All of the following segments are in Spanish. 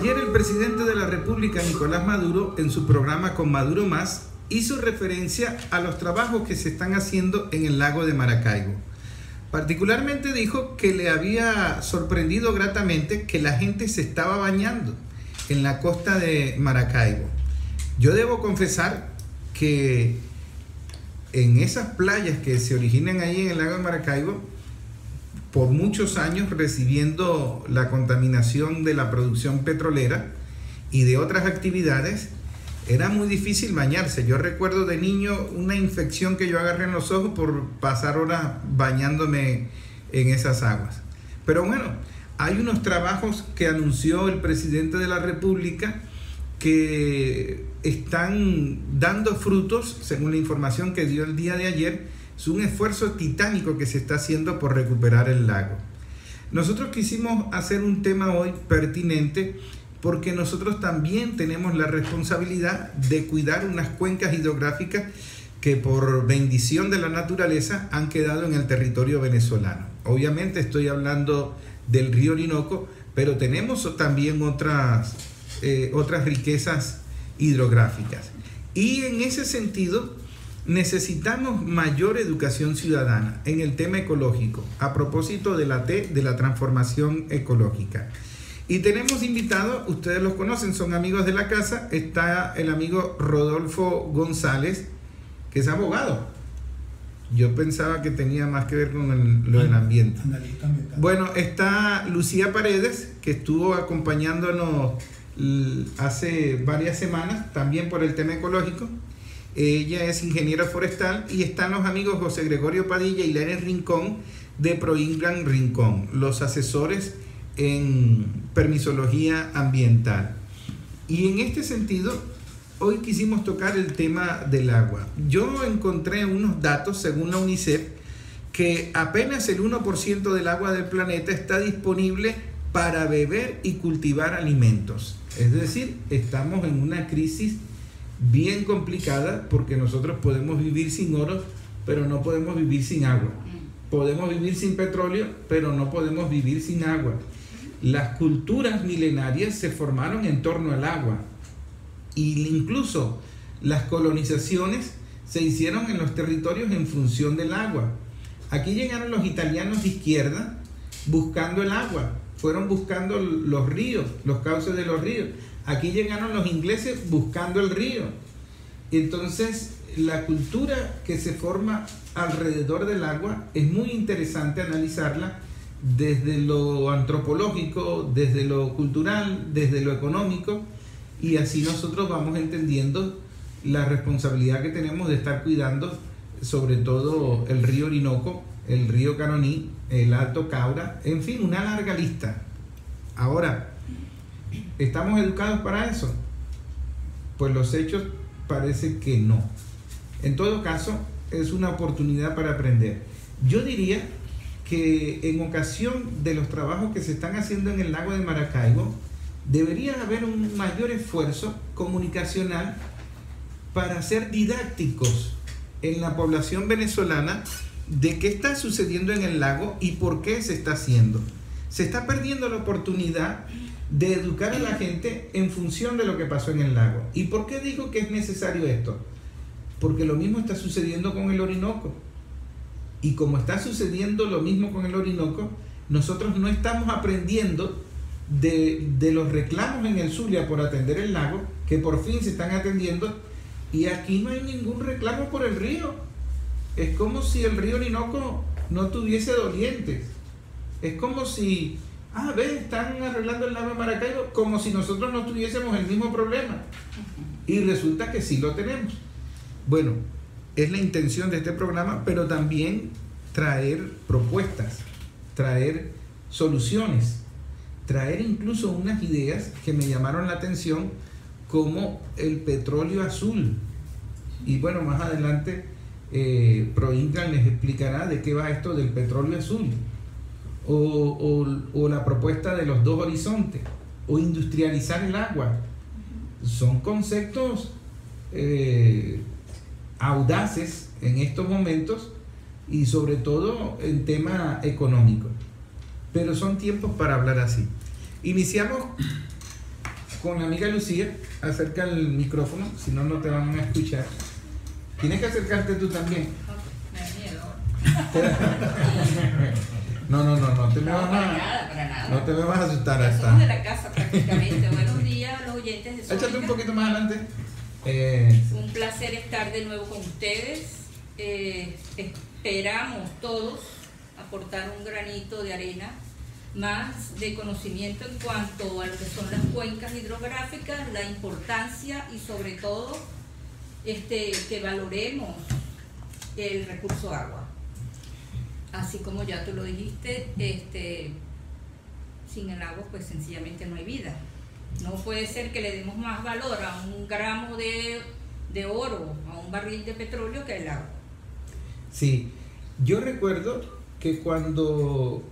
Ayer el presidente de la República, Nicolás Maduro, en su programa Con Maduro Más, hizo referencia a los trabajos que se están haciendo en el lago de Maracaibo. Particularmente dijo que le había sorprendido gratamente que la gente se estaba bañando en la costa de Maracaibo. Yo debo confesar que en esas playas que se originan ahí en el lago de Maracaibo, por muchos años recibiendo la contaminación de la producción petrolera y de otras actividades, era muy difícil bañarse. Yo recuerdo de niño una infección que yo agarré en los ojos por pasar horas bañándome en esas aguas. Pero bueno, hay unos trabajos que anunció el presidente de la República que están dando frutos, según la información que dio el día de ayer. Es un esfuerzo titánico que se está haciendo por recuperar el lago. Nosotros quisimos hacer un tema hoy pertinente porque nosotros también tenemos la responsabilidad de cuidar unas cuencas hidrográficas que por bendición de la naturaleza han quedado en el territorio venezolano. Obviamente estoy hablando del río Orinoco, pero tenemos también otras riquezas hidrográficas. Y en ese sentido necesitamos mayor educación ciudadana en el tema ecológico, a propósito de la transformación ecológica. Y tenemos invitados, ustedes los conocen, son amigos de la casa. Está el amigo Rodolfo González, que es abogado. Yo pensaba que tenía más que ver con lo del ambiente. Bueno, está Lucía Paredes, que estuvo acompañándonos hace varias semanas, también por el tema ecológico. Ella es ingeniera forestal. Y están los amigos José Gregorio Padilla y Lenin Rincón de Proingan Rincón, los asesores en permisología ambiental. Y en este sentido, hoy quisimos tocar el tema del agua. Yo encontré unos datos, según la UNICEF, que apenas el 1% del agua del planeta está disponible para beber y cultivar alimentos. Es decir, estamos en una crisis bien complicada, porque nosotros podemos vivir sin oro, pero no podemos vivir sin agua. Podemos vivir sin petróleo, pero no podemos vivir sin agua. Las culturas milenarias se formaron en torno al agua, y incluso las colonizaciones se hicieron en los territorios en función del agua. Aquí llegaron los italianos de izquierda buscando el agua, fueron buscando los ríos, los cauces de los ríos. Aquí llegaron los ingleses buscando el río. Entonces, la cultura que se forma alrededor del agua es muy interesante analizarla desde lo antropológico, desde lo cultural, desde lo económico, y así nosotros vamos entendiendo la responsabilidad que tenemos de estar cuidando sobre todo el río Orinoco, el río Caroní, el Alto Caura, en fin, una larga lista. Ahora, ¿estamos educados para eso? Pues los hechos parece que no. En todo caso, es una oportunidad para aprender. Yo diría que en ocasión de los trabajos que se están haciendo en el lago de Maracaibo, debería haber un mayor esfuerzo comunicacional para ser didácticos en la población venezolana de qué está sucediendo en el lago y por qué se está haciendo. Se está perdiendo la oportunidad de educar a la gente en función de lo que pasó en el lago. ¿Y por qué digo que es necesario esto? Porque lo mismo está sucediendo con el Orinoco. Y como está sucediendo lo mismo con el Orinoco, nosotros no estamos aprendiendo de los reclamos en el Zulia por atender el lago, que por fin se están atendiendo, y aquí no hay ningún reclamo por el río. Es como si el río Orinoco no tuviese dolientes. Es como si, están arreglando el lago de Maracaibo, como si nosotros no tuviésemos el mismo problema. Y resulta que sí lo tenemos. Bueno, es la intención de este programa, pero también traer propuestas, traer soluciones, traer incluso unas ideas que me llamaron la atención, como el petróleo azul. Y bueno, más adelante Proingan les explicará de qué va esto del petróleo azul, o la propuesta de los 2 horizontes, o industrializar el agua. Son conceptos audaces en estos momentos, y sobre todo en tema económico, pero son tiempos para hablar así. Iniciamos con la amiga Lucía. Acerca el micrófono, si no, no te van a escuchar. Tienes que acercarte tú también. Me da miedo. No te me vas Para a... nada, para nada. No te me vas a asustar Ya hasta. somos de la casa prácticamente. Buenos días a los oyentes de Échate un Sónica. poquito más adelante. Un placer estar de nuevo con ustedes. Esperamos todos aportar un granito de arena más de conocimiento en cuanto a lo que son las cuencas hidrográficas, la importancia y sobre todo que valoremos el recurso agua. Así como ya tú lo dijiste, sin el agua pues sencillamente no hay vida. No puede ser que le demos más valor a un gramo de oro, a un barril de petróleo que al agua. Sí, yo recuerdo que cuando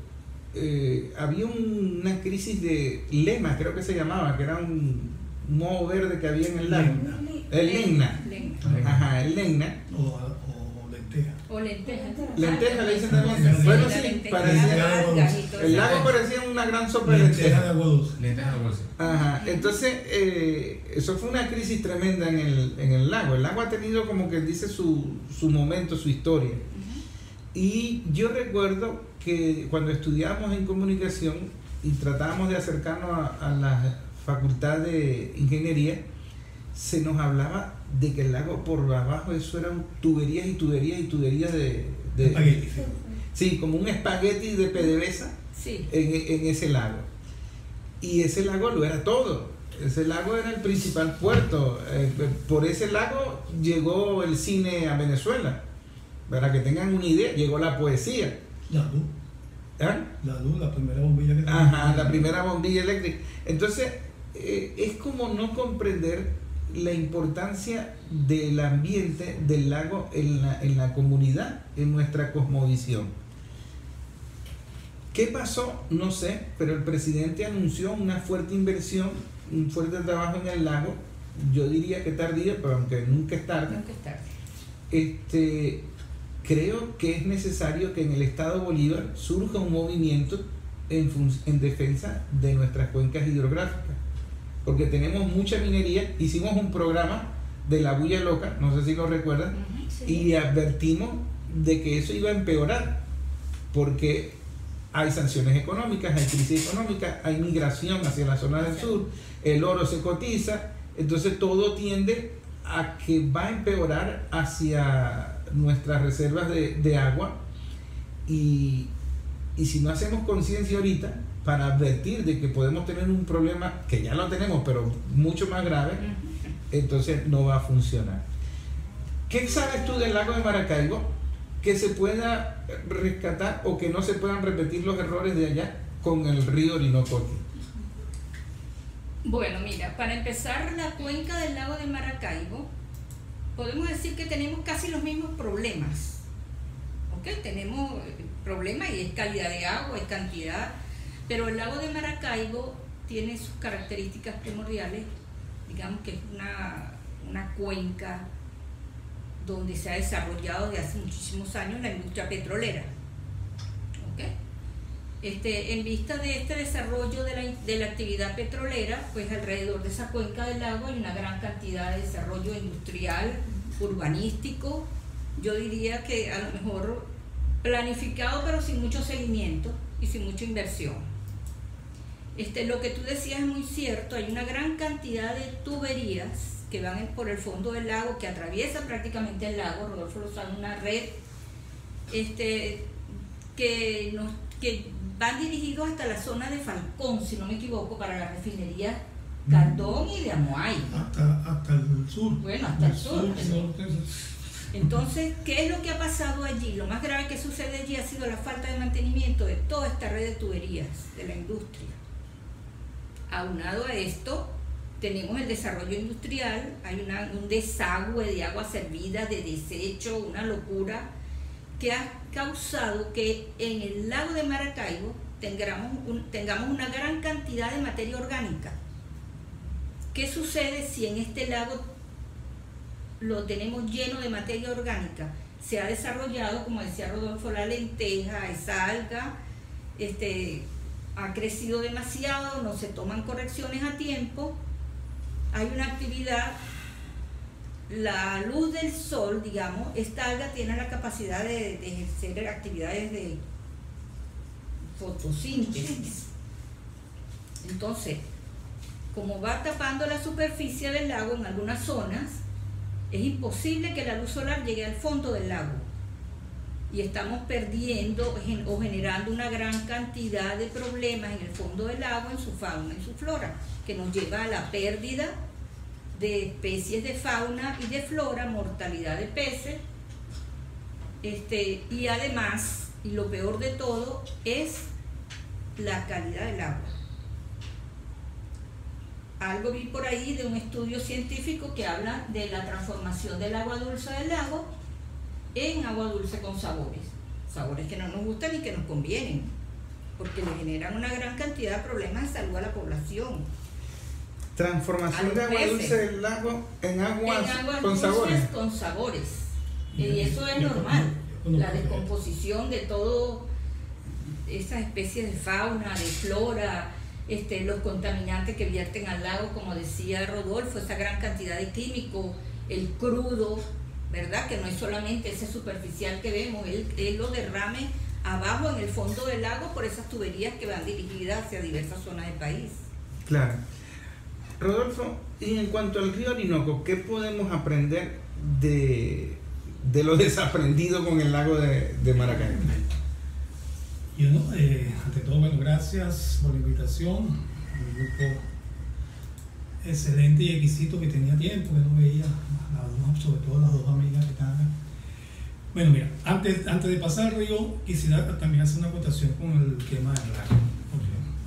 había una crisis de lema, creo que se llamaba, que era un moho verde que había en el lago. El Legna. Ajá, el Legna. O lenteja. O lentejas. Lenteja le dicen también. Sí, Bueno, la sí, lenteja, parecía. algas y todo El eso. lago parecía una gran sopa de Lenteja de lenteja. agua dulce. Lentejas de bolsa. Ajá, entonces eso fue una crisis tremenda en el lago. El lago ha tenido, como que dice, su momento, su historia. Y yo recuerdo que cuando estudiábamos en comunicación y tratábamos de acercarnos a la facultad de ingeniería, se nos hablaba de que el lago por abajo eso eran tuberías y tuberías y tuberías de Espagueti. sí, como un espagueti de PDVSA Sí. en ese lago. Y ese lago lo era todo. Ese lago era el principal puerto. Por ese lago llegó el cine a Venezuela. Para que tengan una idea, llegó la poesía. La luz. ¿Ah? La luz, la primera bombilla que Ajá, la primera bombilla eléctrica. Entonces, es como no comprender la importancia del ambiente del lago en la comunidad, en nuestra cosmovisión. ¿Qué pasó? No sé, pero el presidente anunció una fuerte inversión, un fuerte trabajo en el lago. Yo diría que tardío, pero aunque nunca es tarde. Nunca es tarde. Creo que es necesario que en el estado Bolívar surja un movimiento en defensa de nuestras cuencas hidrográficas, porque tenemos mucha minería. Hicimos un programa de la bulla loca, no sé si lo recuerdan, Sí. y advertimos de que eso iba a empeorar, porque hay sanciones económicas, hay crisis económica, hay migración hacia la zona del sur, el oro se cotiza, entonces todo tiende a que va a empeorar hacia nuestras reservas de agua, y si no hacemos conciencia ahorita para advertir de que podemos tener un problema, que ya lo tenemos pero mucho más grave, entonces no va a funcionar. ¿Qué sabes tú del lago de Maracaibo que se pueda rescatar o que no se puedan repetir los errores de allá con el río Orinoco? Bueno, mira, para empezar, la cuenca del lago de Maracaibo, podemos decir que tenemos casi los mismos problemas. ¿Ok? Tenemos problemas y es calidad de agua, es cantidad, pero el lago de Maracaibo tiene sus características primordiales. Digamos que es una cuenca donde se ha desarrollado desde hace muchísimos años la industria petrolera. ¿Ok? En vista de este desarrollo de la actividad petrolera, pues alrededor de esa cuenca del lago hay una gran cantidad de desarrollo industrial, urbanístico, yo diría que a lo mejor planificado pero sin mucho seguimiento y sin mucha inversión. Lo que tú decías es muy cierto, hay una gran cantidad de tuberías que van por el fondo del lago, que atraviesan prácticamente el lago. Rodolfo lo sabe, una red que van dirigidos hasta la zona de Falcón, si no me equivoco, para la refinería Cardón y de Amoay. Hasta el sur. Bueno, hasta el sur. norte. Entonces, ¿qué es lo que ha pasado allí? Lo más grave que sucede allí ha sido la falta de mantenimiento de toda esta red de tuberías de la industria. Aunado a esto, tenemos el desarrollo industrial, hay un desagüe de agua servida, de desecho, una locura, que ha causado que en el lago de Maracaibo tengamos una gran cantidad de materia orgánica. ¿Qué sucede si en este lago lo tenemos lleno de materia orgánica? Se ha desarrollado, como decía Rodolfo, la lenteja, esa alga, ha crecido demasiado, no se toman correcciones a tiempo hay una actividad, la luz del sol, digamos, esta alga tiene la capacidad de ejercer actividades de fotosíntesis. Entonces, como va tapando la superficie del lago en algunas zonas, es imposible que la luz solar llegue al fondo del lago. Y estamos perdiendo o generando una gran cantidad de problemas en el fondo del lago, en su fauna y su flora, que nos lleva a la pérdida de especies de fauna y de flora, mortalidad de peces, y además, y lo peor de todo, es la calidad del agua. Algo vi por ahí de un estudio científico que habla de la transformación del agua dulce del lago en agua dulce con sabores. Sabores que no nos gustan y que nos convienen, porque le generan una gran cantidad de problemas de salud a la población. Transformación de agua dulce del lago en aguas con sabores. Con sabores. Y eso es normal. La descomposición de todo esas especies de fauna, de flora, los contaminantes que vierten al lago, como decía Rodolfo, esa gran cantidad de químicos, el crudo, ¿verdad? Que no es solamente ese superficial que vemos, él lo derrame abajo en el fondo del lago por esas tuberías que van dirigidas hacia diversas zonas del país. Claro. Rodolfo, y en cuanto al río Orinoco, ¿qué podemos aprender de lo desaprendido con el lago de Maracaibo? Ante todo, bueno, gracias por la invitación. Un grupo excelente y exquisito que tenía tiempo, que no veía, sobre todo las dos amigas que están acá. Bueno, mira, antes de pasar al río, quisiera también hacer una acotación con el tema del lago.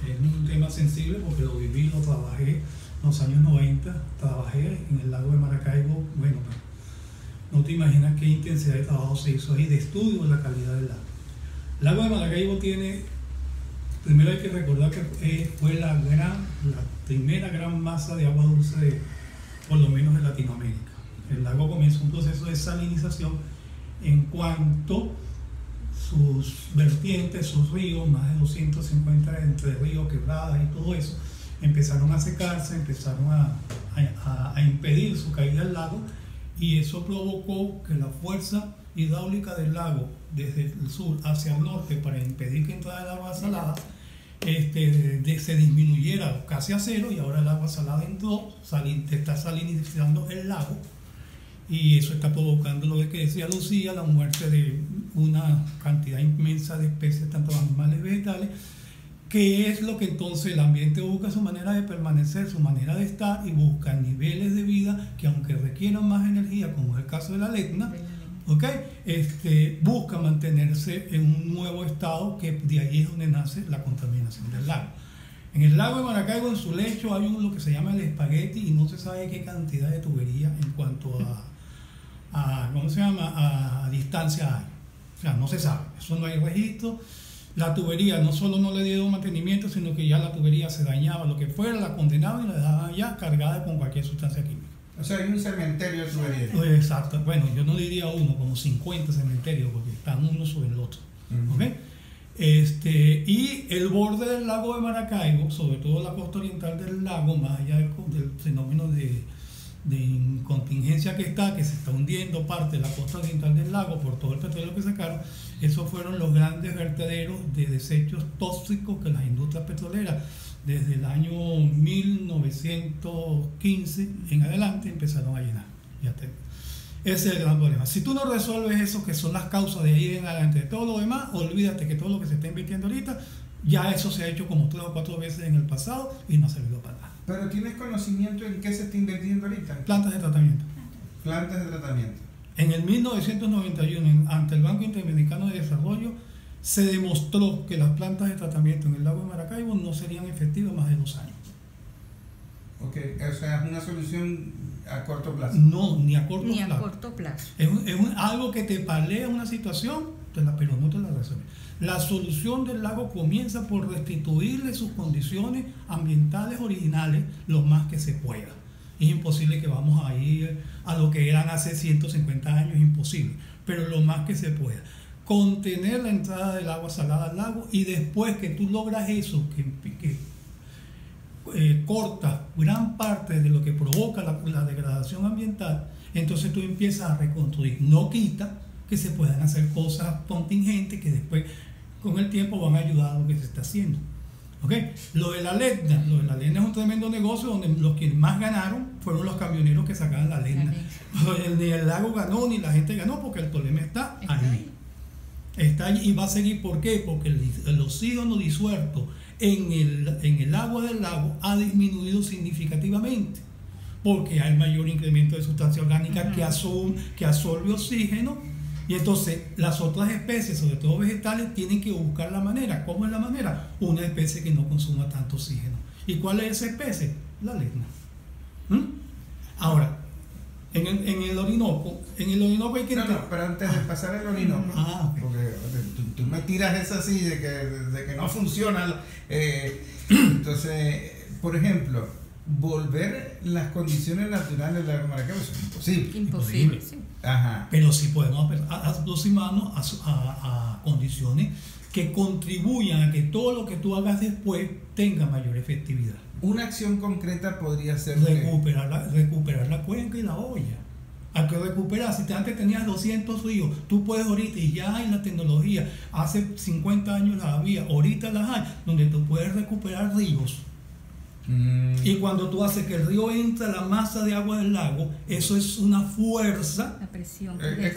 Es un tema sensible porque lo viví, lo trabajé en los años 90, trabajé en el lago de Maracaibo. Bueno, no te imaginas qué intensidad de trabajo se hizo ahí, de estudio de la calidad del lago. El lago de Maracaibo primero hay que recordar que fue la primera gran masa de agua dulce, por lo menos de Latinoamérica. El lago comenzó un proceso de salinización en cuanto sus vertientes, sus ríos, más de 250 entre ríos, quebradas y todo eso, empezaron a secarse, empezaron a impedir su caída al lago, y eso provocó que la fuerza hidráulica del lago desde el sur hacia el norte para impedir que entrara el agua salada se disminuyera casi a cero, y ahora el agua salada entró, está salinizando el lago, y eso está provocando lo que decía Lucía, la muerte de una cantidad inmensa de especies, tanto animales y vegetales, que es lo que entonces el ambiente busca, su manera de permanecer, su manera de estar, y busca niveles de vida que, aunque requieran más energía, como es el caso de la Letna, busca mantenerse en un nuevo estado, que de ahí es donde nace la contaminación del lago. En el lago de Maracaibo, en su lecho, hay lo que se llama el espagueti, y no se sabe qué cantidad de tubería en cuanto a distancia hay. O sea, no se sabe, eso no hay registro. La tubería no solo no le dieron mantenimiento, sino que ya la tubería se dañaba, lo que fuera, la condenaban y la dejaban ya cargada con cualquier sustancia química. O sea, hay un cementerio de tubería. Exacto. Bueno, yo no diría uno, como 50 cementerios, porque están uno sobre el otro. ¿Okay? Y el borde del lago de Maracaibo, sobre todo la costa oriental del lago, más allá del fenómeno de contingencia que se está hundiendo parte de la costa oriental del lago por todo el petróleo que sacaron. Esos fueron los grandes vertederos de desechos tóxicos que las industrias petroleras, desde el año 1915 en adelante, empezaron a llenar. Ese es el gran problema. Si tú no resuelves eso, que son las causas de ahí en adelante, de todo lo demás, olvídate que todo lo que se está invirtiendo ahorita, ya eso se ha hecho como 3 o 4 veces en el pasado y no ha servido para nada. ¿Pero tienes conocimiento en qué se está invirtiendo ahorita? Plantas de tratamiento. Plantas de tratamiento. En el 1991, ante el Banco Interamericano de Desarrollo, se demostró que las plantas de tratamiento en el lago de Maracaibo no serían efectivas más de 2 años. Ok, o sea, es una solución a corto plazo. No, ni a corto plazo. Ni a corto plazo. Es algo que te palea una situación, pero no te la resuelve. La solución del lago comienza por restituirle sus condiciones ambientales originales lo más que se pueda. Es imposible que vamos a ir a lo que eran hace 150 años, imposible, pero lo más que se pueda. Contener la entrada del agua salada al lago, y después que tú logras eso, que cortas gran parte de lo que provoca la degradación ambiental, entonces tú empiezas a reconstruir. No quita que se puedan hacer cosas contingentes que después con el tiempo van a ayudar a lo que se está haciendo. ¿Okay? Lo de la leña es un tremendo negocio donde los que más ganaron fueron los camioneros que sacaban la leña. Ni el lago ganó ni la gente ganó, porque el problema está ahí. Está ahí y va a seguir. ¿Por qué? Porque el oxígeno disuelto en el agua del lago ha disminuido significativamente, porque hay mayor incremento de sustancia orgánica que absorbe oxígeno. Y entonces las otras especies, sobre todo vegetales, tienen que buscar la manera. ¿Cómo es la manera? Una especie que no consuma tanto oxígeno. ¿Y cuál es esa especie? La leña. Ahora, en el Orinoco hay que... No, pero antes de pasar al Orinoco, porque tú me tiras eso así de que no funciona. Entonces, por ejemplo, volver las condiciones naturales del lago Maracaibo es imposible. Imposible, sí. Ajá. Pero sí podemos aproximarnos a condiciones que contribuyan a que todo lo que tú hagas después tenga mayor efectividad. Una acción concreta podría ser recuperar la cuenca y la olla. Hay que recuperar. Si antes tenías 200 ríos, tú puedes ahorita, y ya hay la tecnología, hace 50 años las había, ahorita las hay, donde tú puedes recuperar ríos. Y cuando tú haces que el río entre a la masa de agua del lago, eso es una fuerza. La presión. Es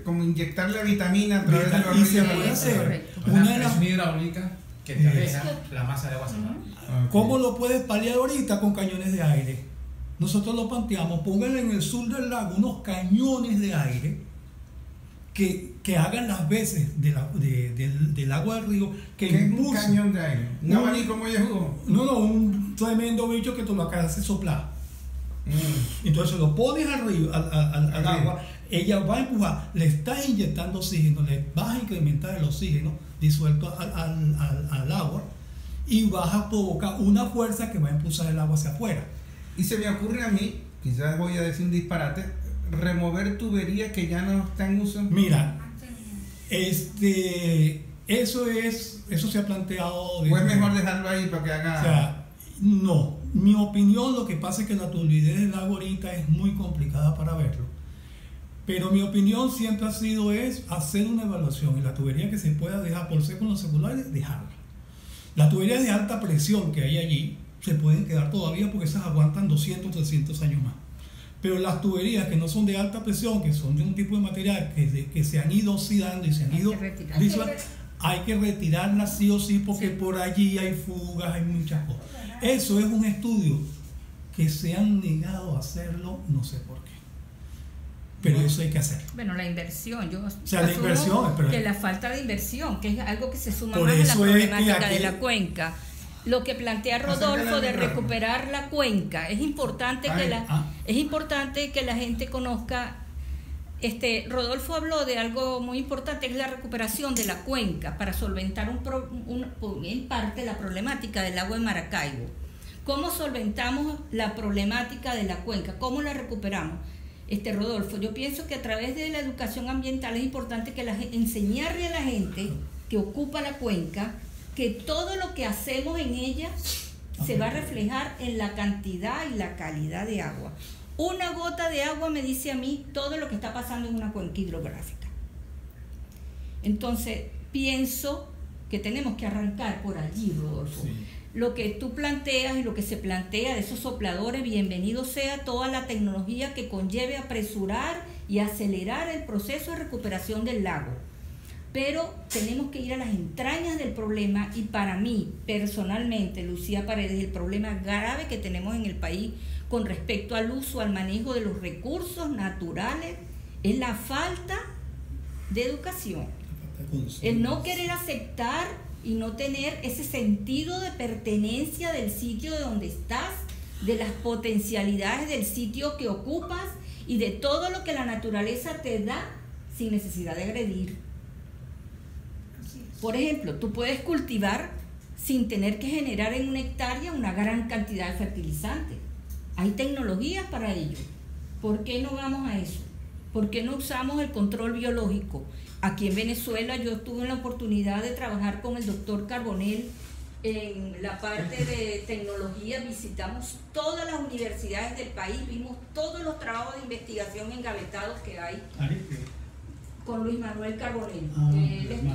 como inyectarle vitamina a través de los y ríos. se puede hacer Una presión hidráulica que te aleja la masa de agua salada. ¿Cómo lo puedes paliar ahorita? Con cañones de aire. Nosotros lo planteamos, pónganle en el sur del lago unos cañones de aire que hagan las veces del agua del río, que ¿Qué es un cañón de aire? ¿Un abanico muy jugo? No, un tremendo bicho que tú lo haces soplar. Entonces lo pones al río, al agua, ella va a empujar, le estás inyectando oxígeno, le vas a incrementar el oxígeno disuelto al agua, y vas a provocar una fuerza que va a impulsar el agua hacia afuera. Y se me ocurre a mí, quizás voy a decir un disparate, remover tuberías que ya no están en uso. Mira, eso se ha planteado. ¿O es mejor dejarlo ahí para que haga? O sea, no. Mi opinión, lo que pasa es que la turbidez del lago ahorita es muy complicada para verlo. Pero mi opinión siempre ha sido hacer una evaluación, y la tubería que se pueda dejar por ser con los celulares, dejarla. Las tuberías de alta presión que hay allí se pueden quedar todavía, porque esas aguantan 200, 300 años más. Pero las tuberías que no son de alta presión, que son de un tipo de material que se han ido oxidando y se han ido... Hay que retirarlas sí o sí, porque por allí hay fugas, hay muchas cosas. Eso es un estudio que se han negado a hacerlo, no sé por qué. Pero eso hay que hacer. Bueno, la inversión, la inversión, que la falta de inversión, que es algo que se suma por más a la problemática aquí, de la cuenca. Lo que plantea Rodolfo de recuperar la cuenca, es importante que la gente conozca. Rodolfo habló de algo muy importante, es la recuperación de la cuenca para solventar en parte la problemática del lago de Maracaibo. ¿Cómo solventamos la problemática de la cuenca? ¿Cómo la recuperamos? Rodolfo, yo pienso que a través de la educación ambiental es importante que enseñarle a la gente que ocupa la cuenca que todo lo que hacemos en ella se va a reflejar en la cantidad y la calidad de agua. Una gota de agua me dice a mí todo lo que está pasando en una cuenca hidrográfica. Entonces, pienso que tenemos que arrancar por allí, Rodolfo. Sí. Lo que tú planteas y lo que se plantea de esos sopladores, bienvenido sea toda la tecnología que conlleve apresurar y acelerar el proceso de recuperación del lago. Pero tenemos que ir a las entrañas del problema, y para mí, personalmente, Lucía Paredes, el problema grave que tenemos en el país con respecto al uso, al manejo de los recursos naturales, es la falta de educación. El no querer aceptar y no tener ese sentido de pertenencia del sitio de donde estás, de las potencialidades del sitio que ocupas y de todo lo que la naturaleza te da sin necesidad de agredir. Por ejemplo, tú puedes cultivar sin tener que generar en una hectárea una gran cantidad de fertilizantes. Hay tecnologías para ello. ¿Por qué no vamos a eso? ¿Por qué no usamos el control biológico? Aquí en Venezuela yo tuve la oportunidad de trabajar con el doctor Carbonell En la parte de tecnología visitamos todas las universidades del país, vimos todos los trabajos de investigación engavetados que hay con Luis Manuel Carbonell.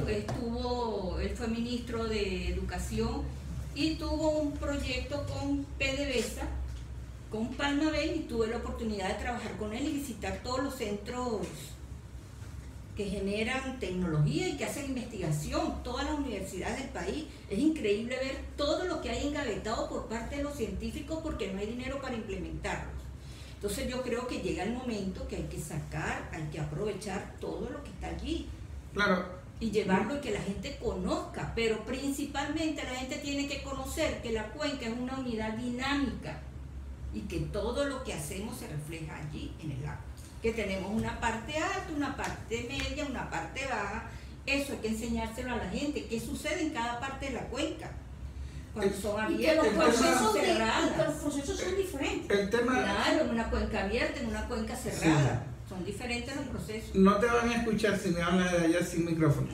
Él fue ministro de Educación y tuvo un proyecto con PDVSA, con Palma Bay, y tuve la oportunidad de trabajar con él y visitar todos los centros que generan tecnología y que hacen investigación, todas las universidades del país. Es increíble ver todo lo que hay engavetado por parte de los científicos porque no hay dinero para implementarlos. Entonces yo creo que llega el momento que hay que sacar, hay que aprovechar todo lo que está allí. Claro. Y llevarlo y que la gente conozca, pero principalmente la gente tiene que conocer que la cuenca es una unidad dinámica y que todo lo que hacemos se refleja allí en el lago. Que tenemos una parte alta, una parte media, una parte baja. Eso hay que enseñárselo a la gente. ¿Qué sucede en cada parte de la cuenca? Cuando son abiertas, los procesos son diferentes. El tema, claro, en una cuenca abierta, en una cuenca cerrada. Sí. Son diferentes los procesos. No te van a escuchar si me hablas de allá sin micrófono.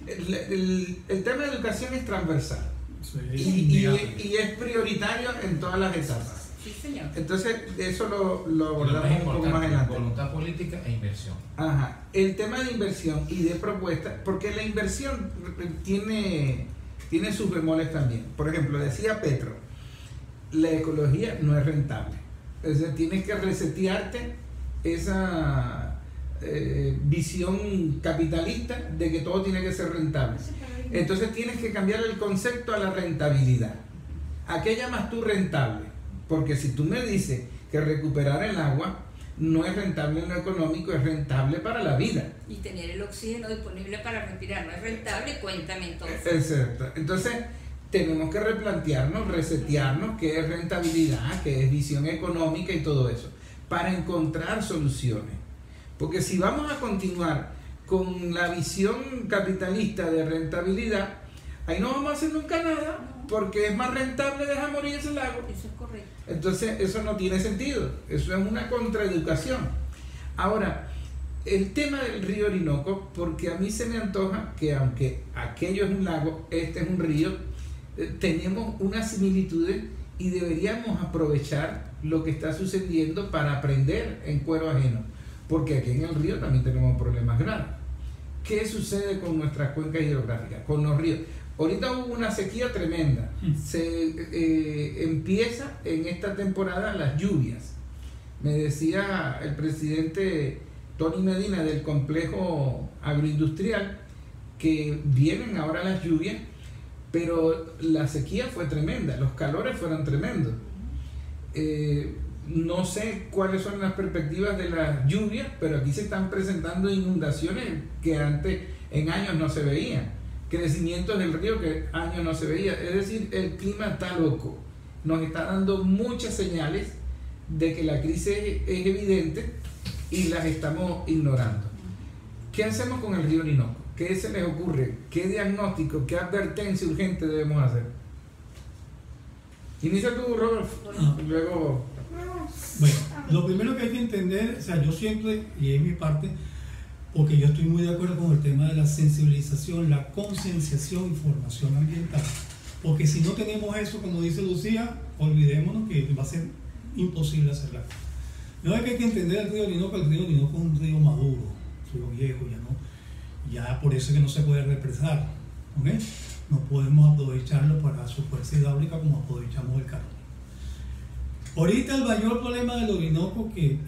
El tema de educación es transversal. Sí, y es prioritario en todas las etapas. Sí, señor. Entonces, eso lo abordamos un poco más adelante. Voluntad política e inversión. Ajá. El tema de inversión y de propuesta, porque la inversión tiene sus bemoles también. Por ejemplo, decía Petro, la ecología no es rentable. O sea, tienes que resetearte esa visión capitalista de que todo tiene que ser rentable. Entonces tienes que cambiar el concepto a la rentabilidad. ¿A qué llamas tú rentable? Porque si tú me dices que recuperar el agua no es rentable en lo económico, es rentable para la vida. Y tener el oxígeno disponible para respirar no es rentable, cuéntame entonces. Exacto. Entonces tenemos que replantearnos, resetearnos qué es rentabilidad, qué es visión económica y todo eso, para encontrar soluciones. Porque si vamos a continuar con la visión capitalista de rentabilidad, ahí no vamos a hacer nunca nada, porque es más rentable dejar morir ese lago. Eso es correcto. Entonces eso no tiene sentido, eso es una contraeducación. Ahora, el tema del río Orinoco, porque a mí se me antoja que aunque aquello es un lago, este es un río, tenemos unas similitudes y deberíamos aprovechar lo que está sucediendo para aprender en cuero ajeno, porque aquí en el río también tenemos problemas graves. ¿Qué sucede con nuestras cuencas hidrográficas, con los ríos? Ahorita hubo una sequía tremenda. Se empieza en esta temporada las lluvias. Me decía el presidente Tony Medina del complejo agroindustrial que vienen ahora las lluvias, pero la sequía fue tremenda, los calores fueron tremendos. No sé cuáles son las perspectivas de las lluvias, pero aquí se están presentando inundaciones que antes en años no se veían. Crecimientos del río que años no se veía. Es decir, el clima está loco. Nos está dando muchas señales de que la crisis es evidente y las estamos ignorando. ¿Qué hacemos con el río Orinoco? ¿Qué se les ocurre? ¿Qué diagnóstico, qué advertencia urgente debemos hacer? Inicia tú, Rodolfo. Luego... Bueno, lo primero que hay que entender, o sea, yo siempre, y es mi parte, porque yo estoy muy de acuerdo con el tema de la sensibilización, la concienciación y formación ambiental. Porque si no tenemos eso, como dice Lucía, olvidémonos que va a ser imposible hacerla. No es que hay que entender el río Orinoco es un río maduro, un río viejo, ya por eso es que no se puede represar, ¿ok? No podemos aprovecharlo para su fuerza hidráulica como aprovechamos el carbón. Ahorita el mayor problema del Orinoco, que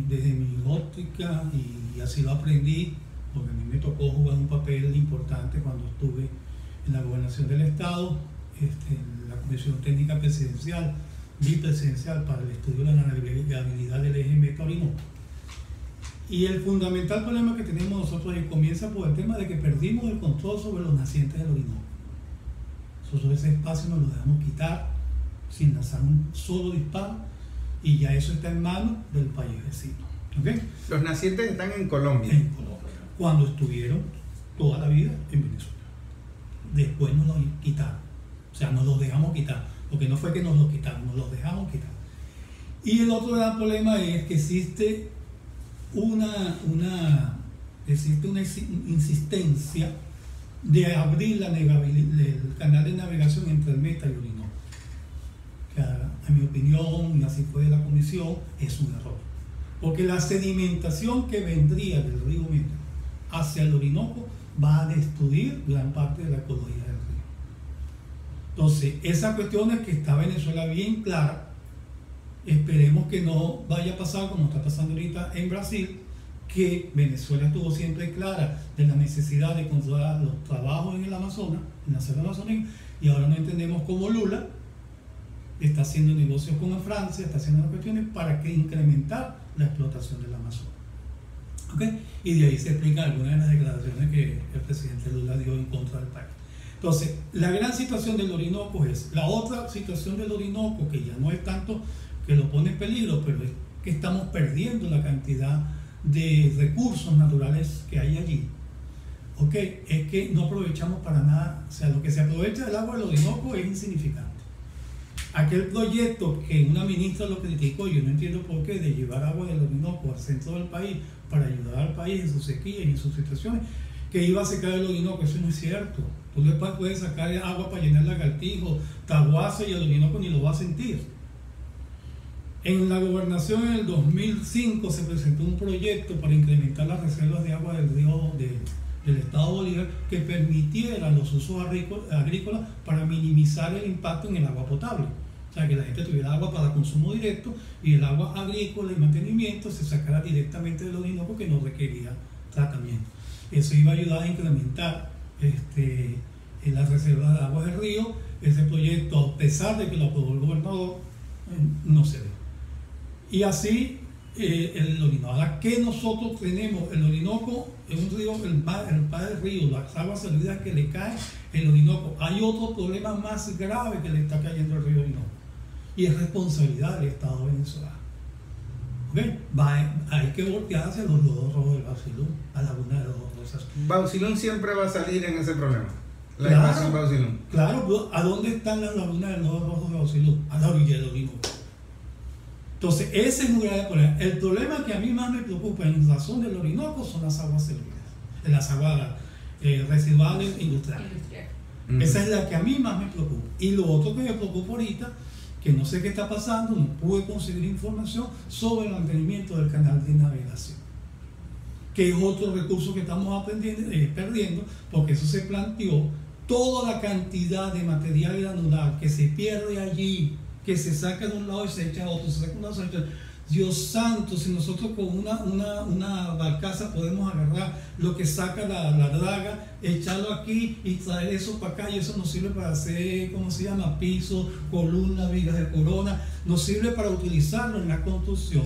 desde mi óptica, y así lo aprendí, porque a mí me tocó jugar un papel importante cuando estuve en la gobernación del estado, en la Comisión Técnica Presidencial, bipresidencial para el estudio de la navegabilidad del eje Meta-Orinoco. Y el fundamental problema que tenemos nosotros comienza por el tema de que perdimos el control sobre los nacientes del Orinoco. Nosotros ese espacio nos lo dejamos quitar sin lanzar un solo disparo, y ya eso está en manos del país vecino. ¿Okay? Los nacientes están en Colombia. En Colombia, cuando estuvieron toda la vida en Venezuela. Después nos los quitaron, o sea, nos los dejamos quitar, porque no fue que nos los quitaron, nos los dejamos quitar. Y el otro gran problema es que existe una insistencia de abrir el canal de navegación entre el Meta y Orinoco. Que a mi opinión, y así fue de la comisión, es un error. Porque la sedimentación que vendría del río Meta hacia el Orinoco va a destruir gran parte de la ecología del río. Entonces, esa cuestión es que está Venezuela bien clara. Esperemos que no vaya a pasar como está pasando ahorita en Brasil, que Venezuela estuvo siempre clara de la necesidad de controlar los trabajos en el Amazonas, en la selva amazónica, y ahora no entendemos cómo Lula está haciendo negocios con Francia, está haciendo las cuestiones para que incrementar la explotación del Amazonas. ¿Okay? Y de ahí se explican algunas de las declaraciones que el presidente Lula dio en contra del país. Entonces, la gran situación del Orinoco es la otra situación del Orinoco, que ya no es tanto que lo pone en peligro, pero es que estamos perdiendo la cantidad de recursos naturales que hay allí. ¿Ok? Es que no aprovechamos para nada, o sea, lo que se aprovecha del agua del Orinoco es insignificante. Aquel proyecto que una ministra lo criticó, yo no entiendo por qué, de llevar agua del Orinoco al centro del país para ayudar al país en sus sequías y en sus situaciones, que iba a secar el Orinoco, eso no es cierto. Tú después puedes sacar agua para llenar Lagartijo, Tahuasa, y el Orinoco ni lo va a sentir. En la gobernación en el 2005 se presentó un proyecto para incrementar las reservas de agua del río del estado Bolívar que permitiera los usos agrícolas para minimizar el impacto en el agua potable. O sea, que la gente tuviera agua para consumo directo y el agua agrícola y mantenimiento se sacara directamente del Orinoco, que no requería tratamiento. Eso iba a ayudar a incrementar las reservas de aguas del río. Ese proyecto, a pesar de que lo aprobó el gobernador, no se ve. Y así el Orinoco. Ahora, ¿qué nosotros tenemos? El Orinoco es un río, el padre río, las aguas salidas que le caen el Orinoco. Hay otro problema más grave que le está cayendo al río Orinoco, y es responsabilidad del Estado venezolano. ¿Okay? Hay que voltear hacia los lodos rojos del Bausilún, a la laguna de los Rosas. Bausilún siempre va a salir en ese problema. La Claro, invasión Bausilún. claro, ¿a dónde están las lagunas de los lodos rojos de Bausilún? A la orilla del Orinoco. Entonces, ese es un grave problema. El problema que a mí más me preocupa en razón del Orinoco son las aguas servidas, las aguas residuales industriales. Esa es la que a mí más me preocupa. Y lo otro que me preocupa ahorita, que no sé qué está pasando, no pude conseguir información sobre el mantenimiento del canal de navegación, que es otro recurso que estamos perdiendo, porque eso se planteó, toda la cantidad de material granular que se pierde allí, que se saca de un lado y se echa a otro, se saca de un lado y se echa a otro. Dios santo, si nosotros con una barcaza podemos agarrar lo que saca la draga, echarlo aquí y traer eso para acá, y eso nos sirve para hacer, ¿cómo se llama? Piso, columnas, vigas de corona, nos sirve para utilizarlo en la construcción.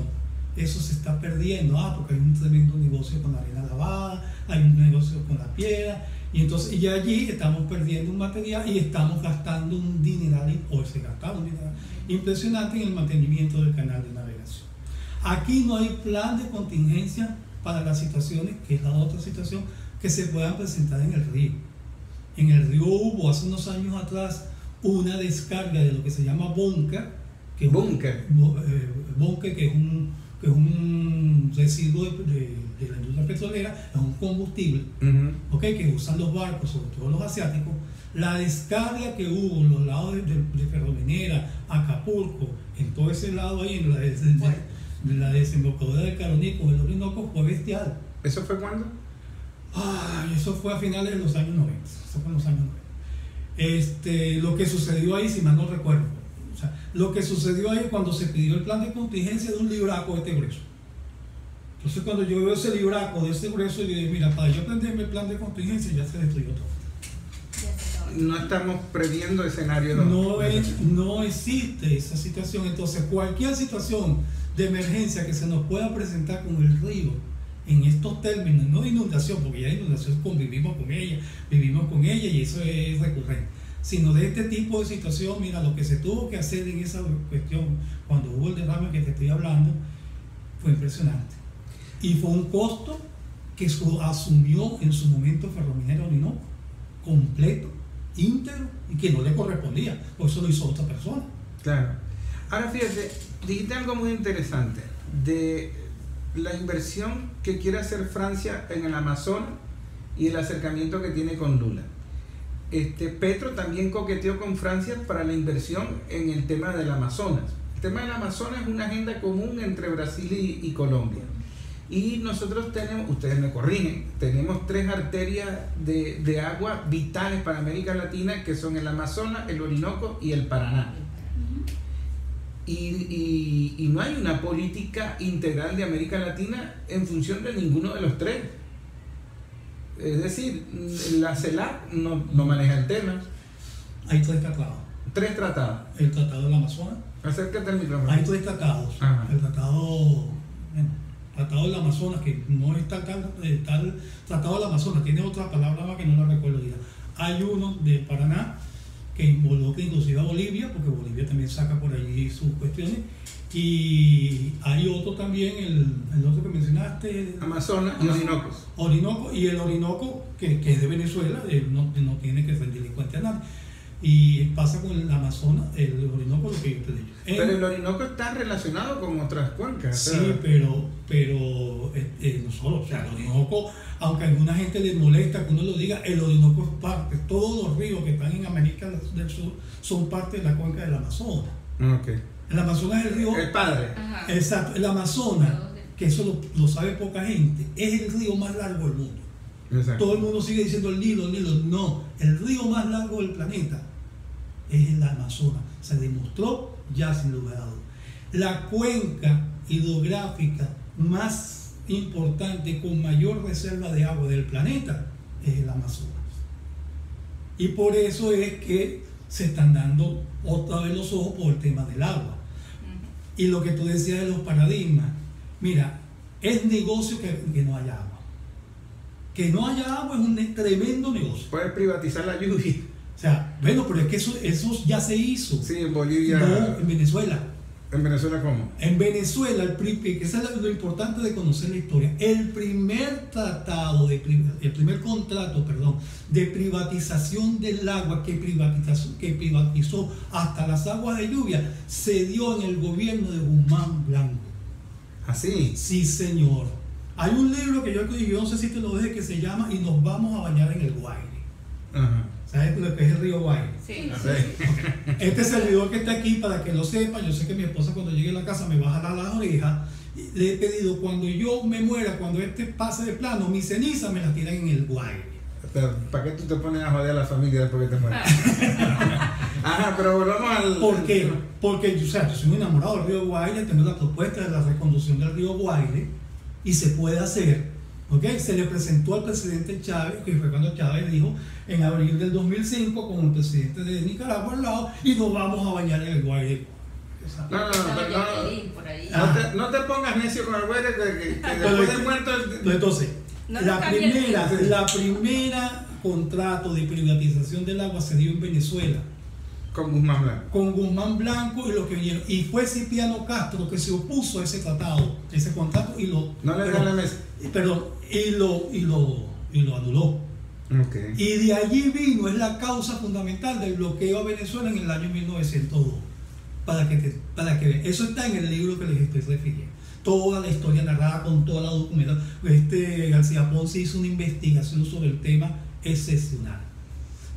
Eso se está perdiendo, porque hay un tremendo negocio con la arena lavada, hay un negocio con la piedra, y entonces ya allí estamos perdiendo un material y estamos gastando un dineral, o se gastaba un dineral impresionante en el mantenimiento del canal de navegación. Aquí no hay plan de contingencia para las situaciones, que es la otra situación, que se puedan presentar en el río. En el río hubo hace unos años atrás una descarga de lo que se llama búnker, que es un residuo de la industria petrolera, es un combustible, que usan los barcos, sobre todo los asiáticos. La descarga que hubo en los lados de Ferrovenera, Acapulco, en todo ese lado ahí, en la desembocadura del Caronico, del Orinoco, fue bestial. ¿Eso fue cuándo? Eso fue a finales de los años 90. Eso fue en los años 90. Lo que sucedió ahí, si mal no recuerdo, lo que sucedió ahí cuando se pidió el plan de contingencia de un libraco de este grueso. Entonces, cuando yo veo ese libraco de este grueso, yo digo, mira, para yo aprenderme el plan de contingencia ya se destruyó todo. No estamos previendo escenarios. No existe esa situación. Entonces, cualquier situación de emergencia que se nos pueda presentar con el río en estos términos, no de inundación, porque ya de inundación vivimos con ella y eso es recurrente, sino de este tipo de situación. Mira, lo que se tuvo que hacer en esa cuestión cuando hubo el derrame que te estoy hablando fue impresionante, y fue un costo que asumió en su momento Ferroviaria Orinoco, completo, íntegro, y que no le correspondía, por eso lo hizo otra persona. Claro. Ahora fíjate, dijiste algo muy interesante de la inversión que quiere hacer Francia en el Amazonas y el acercamiento que tiene con Lula. Petro también coqueteó con Francia para la inversión en el tema del Amazonas. El tema del Amazonas es una agenda común entre Brasil y Colombia. Y nosotros tenemos, ustedes me corrigen, tenemos 3 arterias de agua vitales para América Latina, que son el Amazonas, el Orinoco y el Paraná. Y no hay una política integral de América Latina en función de ninguno de los 3. Es decir, la CELAC no maneja el tema. Hay 3 tratados. 3 tratados. El Tratado del Amazonas. Acércate al micrófono. Hay 3 tratados. Ajá. El Tratado del Amazonas, que no está tal Tratado del Amazonas, tiene otra palabra más que no la recuerdo ya. Hay uno de Paraná, que involucra inclusive a Bolivia, porque Bolivia también saca por allí sus cuestiones. Y hay otro también, el otro que mencionaste, Amazonas y Orinocos. Orinoco, y el Orinoco, que es de Venezuela, no tiene que ser delincuente a nadie. Y pasa con el Amazonas, el Orinoco, lo que yo te digo. Pero el Orinoco está relacionado con otras cuencas. Sí, pero no solo, o sea, el Orinoco, aunque a alguna gente les molesta que uno lo diga, el Orinoco es parte, todos los ríos que están en América del Sur son parte de la cuenca del Amazonas. Okay. El Amazonas es el río. El padre. Ajá. Exacto, el Amazonas, que eso lo sabe poca gente, es el río más largo del mundo. Exacto. Todo el mundo sigue diciendo el Nilo. No, el río más largo del planeta es el Amazonas. Se demostró ya sin lugar a dudas. La cuenca hidrográfica más importante con mayor reserva de agua del planeta es el Amazonas. Y por eso es que se están dando otra vez los ojos por el tema del agua. Y lo que tú decías de los paradigmas, mira, es negocio que no haya agua. Que no haya agua es un tremendo negocio. Puedes privatizar la lluvia. O sea, bueno, pero es que eso ya se hizo. Sí, en Bolivia. No, en Venezuela. ¿En Venezuela cómo? En Venezuela, que eso es lo importante de conocer la historia. El primer contrato de privatización del agua que privatizó hasta las aguas de lluvia se dio en el gobierno de Guzmán Blanco. ¿Así? Sí, señor. Hay un libro que yo no sé si te lo dejé, que se llama Y nos vamos a bañar en el Guaire. Ajá. ¿Sabes lo que es el río Guaire? Sí. Este servidor que está aquí, para que lo sepa, yo sé que mi esposa cuando llegue a la casa me va a jalar las orejas. Le he pedido, cuando yo me muera, cuando este pase de plano, mis cenizas me las tiran en el Guaire. Pero, ¿para qué tú te pones a joder a la familia después que te mueres? Ajá, pero volvamos al... ¿Por qué? Porque yo soy un enamorado del río Guaire, tengo la propuesta de la reconducción del río Guaire y se puede hacer. ¿Okay? Se le presentó al presidente Chávez, que fue cuando Chávez dijo en abril del 2005, con el presidente de Nicaragua al lado, y nos vamos a bañar en el Guaire. No te pongas necio con el Guaire, que después de muerto... Entonces, la primera contrato de privatización del agua se dio en Venezuela. Con Guzmán Blanco. Con Guzmán Blanco y los que vinieron. Y fue Cipriano Castro que se opuso a ese tratado, ese contrato, y lo... No le dan la mesa. Perdón, y lo anuló. Okay. Y de allí es la causa fundamental del bloqueo a Venezuela en el año 1902. Para que vean. Eso está en el libro que les estoy refiriendo. Toda la historia narrada con toda la documentación. García Ponce hizo una investigación sobre el tema excepcional.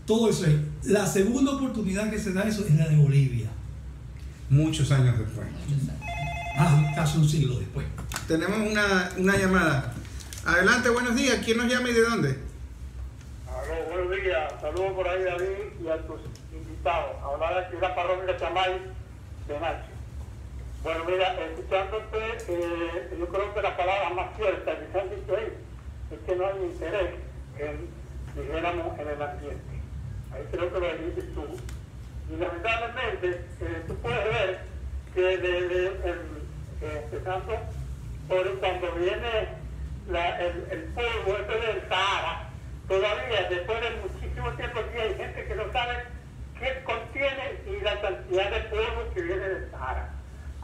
Todo eso es. La segunda oportunidad que se da eso es la de Bolivia. Muchos años después. Casi un siglo después. Tenemos una llamada. Adelante, buenos días. ¿Quién nos llama y de dónde? Aló, buenos días. Saludos por ahí, David, y a tus invitados. Hablar aquí de la parroquia Chamay de Nacho. Bueno, mira, escuchándote, yo creo que la palabra más cierta que se han dicho ahí es que no hay interés dijéramos, en el ambiente. Ahí creo que lo dijiste tú. Y lamentablemente, tú puedes ver que empezando por cuando viene el polvo ese del Sahara, todavía después de muchísimo tiempo aquí hay gente que no sabe qué contiene y la cantidad de polvo que viene del Sahara.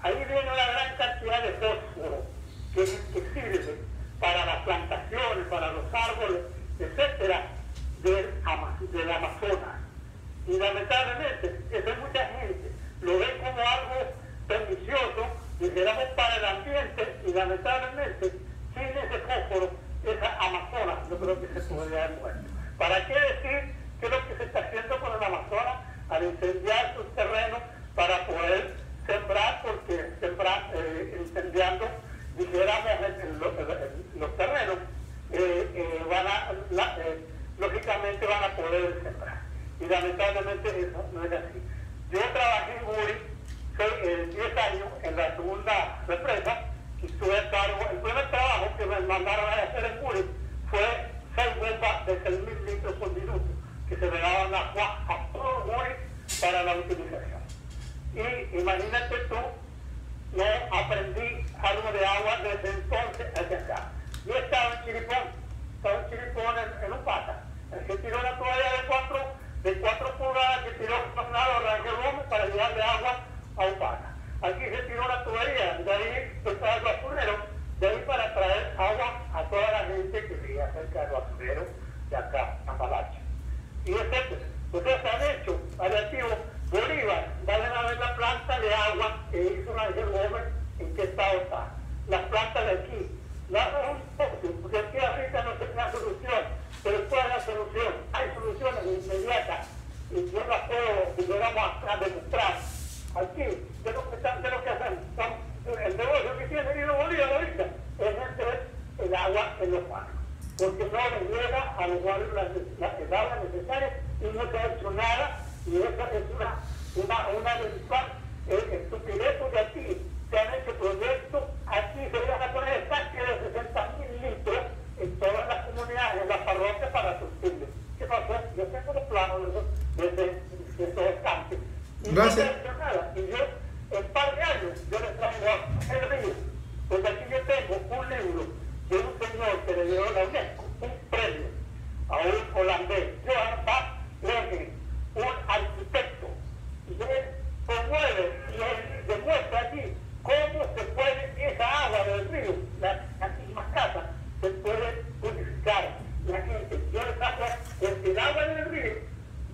Ahí viene una gran cantidad de fósforo que sirve para las plantaciones, para los árboles, etcétera, del Amazonas. Y lamentablemente, eso mucha gente lo ve como algo pernicioso, dijéramos, para el ambiente, y lamentablemente, sin ese fósforo, esa Amazonas, lo que creo que se podría haber muerto. ¿Para qué decir qué es lo que se está haciendo con el Amazonas al incendiar sus terrenos para poder sembrar? Porque incendiando, dijéramos, los terrenos, lógicamente van a poder sembrar. Y lamentablemente eso no es así. Yo trabajé en Guri 10 años en la segunda represa y estuve a cargo. El primer trabajo que me mandaron a hacer en Guri fue 6 bombas de 6.000 litros por minuto que se le daban a todo Guri para la utilización. Y imagínate tú, no aprendí algo de agua desde entonces hacia acá. Yo estaba en Chiripón en un pata. El que tiró una toalla de 4 pulgadas, que tiró un tornado, arrancó el lomo para llevarle agua a un pata. Aquí se tiró una tubería, de ahí estaba el basurero, de ahí para traer agua a toda la gente que vivía cerca del basurero de acá, Apalache. Y etcétera. Ustedes han hecho, paliativo, Bolívar, vayan a ver la planta de agua que hizo Ángel Gómez, en qué estado está. Las plantas de aquí. Porque aquí ahorita no es una solución, pero ¿cuál es la solución? Hay soluciones inmediatas y yo las puedo, digamos, a demostrar. Aquí, de lo que hacen, el negocio que tiene Guido Bolívar ahorita es meter el agua en los barrios, porque no le llega a los barrios el agua necesaria y no se ha hecho nada, y esa es una estupidez, porque aquí se han hecho proyectos, aquí se van a poner estanques de 60.000 litros en todas las comunidades, en las parroquias para surtirlo. ¿Qué pasó? Yo tengo los planos de esos estanques. Y no se ha hecho nada. Y yo, en un par de años, yo les traigo el río. Porque aquí yo tengo un libro de un señor que le dio a la UNESCO un premio a un holandés, Johan van Leeuwen, un arquitecto. Y él promueve y él demuestra aquí cómo se puede esa agua del río, las mismas casas, se puede purificar. La gente, yo les saco el agua del río,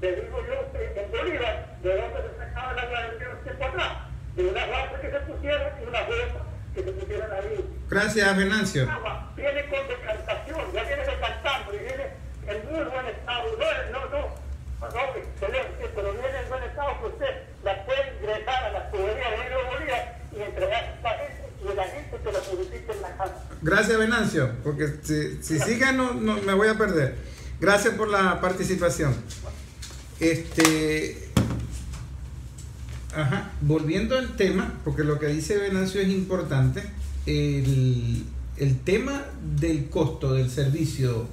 le digo yo en Bolívar, de dónde se sacaba el agua del río tiempo atrás, de unas rampas que se pusieron y unas bombas que se pusieron ahí. Gracias, Venancio. El agua viene con decantación, ya viene decantando y viene en muy buen estado. No, excelente, pero viene en buen estado que usted la puede ingresar a la tubería de Guido Bolívar y entregar a la gente y la gente que la purifique en la casa. Gracias, Venancio, porque si sigue no me voy a perder. Gracias por la participación. Volviendo al tema, porque lo que dice Venancio es importante, el tema del costo del servicio,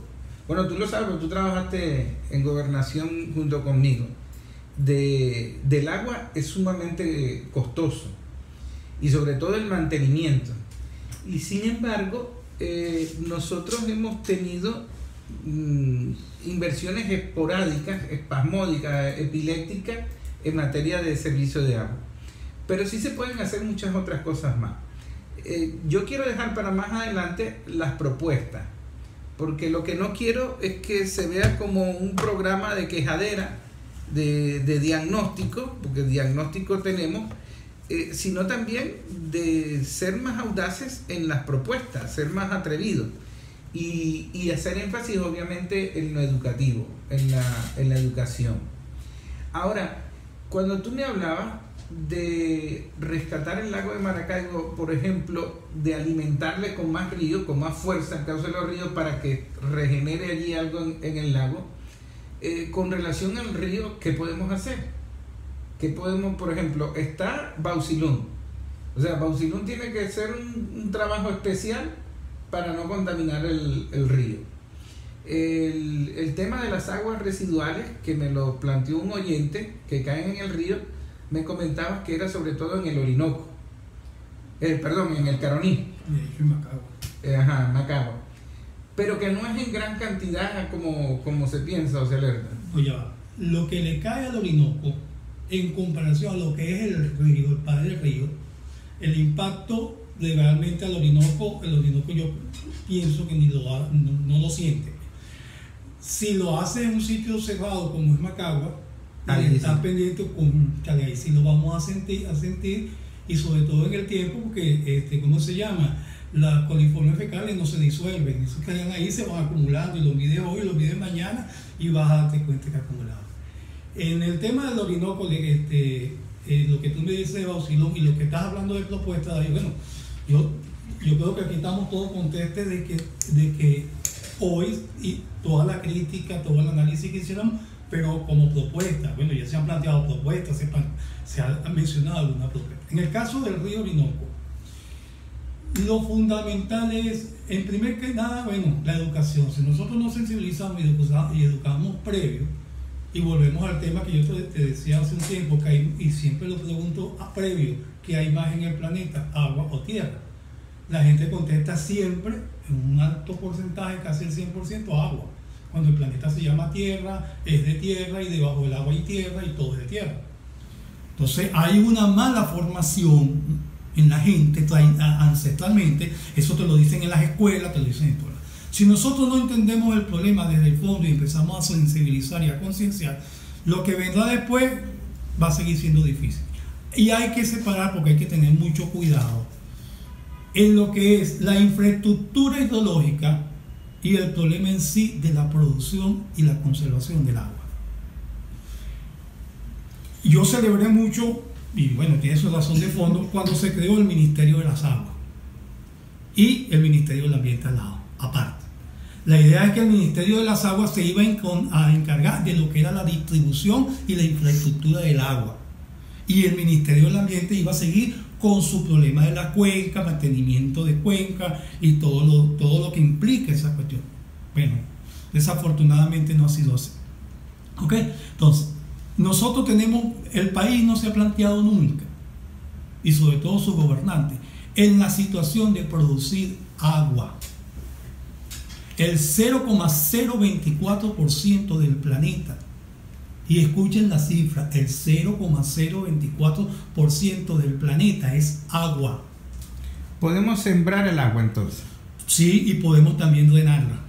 bueno, tú lo sabes, porque tú trabajaste en gobernación junto conmigo, del agua es sumamente costoso, y sobre todo el mantenimiento. Y sin embargo, nosotros hemos tenido inversiones esporádicas, espasmódicas, epilépticas en materia de servicio de agua. Pero sí se pueden hacer muchas otras cosas más. Yo quiero dejar para más adelante las propuestas, porque lo que no quiero es que se vea como un programa de quejadera, de diagnóstico, porque diagnóstico tenemos, sino también de ser más audaces en las propuestas, ser más atrevidos y hacer énfasis obviamente en lo educativo, en la educación. Ahora, cuando tú me hablabas de rescatar el lago de Maracaibo, por ejemplo, de alimentarle con más río, con más fuerza en causa de los ríos para que regenere allí algo en el lago, con relación al río, ¿qué podemos hacer? ¿Qué podemos, por ejemplo, está Bausilún? O sea, Bausilún tiene que hacer un trabajo especial para no contaminar el río. El tema de las aguas residuales, que me lo planteó un oyente, que caen en el río, me comentabas que era sobre todo en el Orinoco, en el Caroní. De hecho, en Macagua. Macagua. Pero que no es en gran cantidad como se piensa o se alerta. Oye, lo que le cae al Orinoco, en comparación a lo que es el río, el padre del río, el impacto legalmente al Orinoco, el Orinoco yo pienso que no lo siente. Si lo hace en un sitio cerrado como es Macagua, está pendiente con que ahí sí lo vamos a sentir, y sobre todo en el tiempo, porque ¿cómo se llama? las coliformes fecales no se disuelven, esos que quedan ahí se van acumulando y los mides hoy, los mides mañana y vas a darte cuenta que acumulado. En el tema del Orinoco, lo que tú me dices de Bausilón y lo que estás hablando de propuestas, bueno, yo creo que aquí estamos todos contentos de que hoy y toda la crítica, todo el análisis que hicieron, pero como propuesta, bueno, ya se han planteado propuestas, se ha mencionado alguna propuesta. En el caso del río Orinoco, lo fundamental es, en primer que nada, bueno, la educación. Si nosotros nos sensibilizamos y educamos previo, y volvemos al tema que yo te decía hace un tiempo, que hay, y siempre lo pregunto a previo, ¿qué hay más en el planeta, agua o tierra? La gente contesta siempre, en un alto porcentaje, casi el 100%, agua. Cuando el planeta se llama tierra, es de tierra, y debajo del agua hay tierra, y todo es de tierra. Entonces hay una mala formación en la gente ancestralmente, eso te lo dicen en las escuelas, te lo dicen en todas. Si nosotros no entendemos el problema desde el fondo y empezamos a sensibilizar y a concienciar, lo que vendrá después va a seguir siendo difícil. Y hay que separar, porque hay que tener mucho cuidado en lo que es la infraestructura hidrológica y el problema en sí de la producción y la conservación del agua. Yo celebré mucho, y bueno, tiene su razón de fondo, cuando se creó el Ministerio de las Aguas y el Ministerio del Ambiente al lado, aparte. La idea es que el Ministerio de las Aguas se iba a encargar de lo que era la distribución y la infraestructura del agua, y el Ministerio del Ambiente iba a seguir con su problema de la cuenca, mantenimiento de cuenca y todo lo que implica esa cuestión. Bueno, desafortunadamente no ha sido así. ¿Ok? Entonces, nosotros tenemos, el país no se ha planteado nunca, y sobre todo sus gobernantes, en la situación de producir agua. El 0,024% del planeta, y escuchen la cifra, el 0,024% del planeta es agua. ¿Podemos sembrar el agua entonces? Sí, y podemos también drenarla.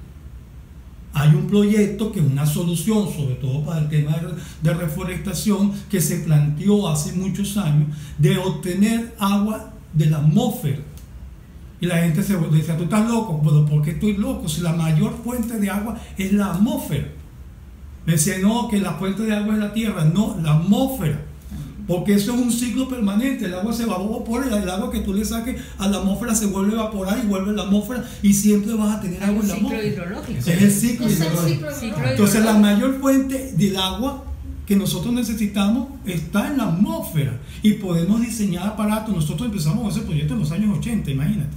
Hay un proyecto que es una solución, sobre todo para el tema de reforestación, que se planteó hace muchos años, de obtener agua de la atmósfera. Y la gente se decía, tú estás loco. Bueno, ¿por qué estoy loco? Si la mayor fuente de agua es la atmósfera. Me decía, no, que la fuente de agua es la tierra. No, la atmósfera. Porque eso es un ciclo permanente. El agua se va a evaporar, y el agua que tú le saques a la atmósfera se vuelve a evaporar y vuelve a la atmósfera, y siempre vas a tener agua en la atmósfera. Es el ciclo hidrológico. Entonces la mayor fuente del agua que nosotros necesitamos está en la atmósfera, y podemos diseñar aparatos. Nosotros empezamos ese proyecto en los años 80, imagínate.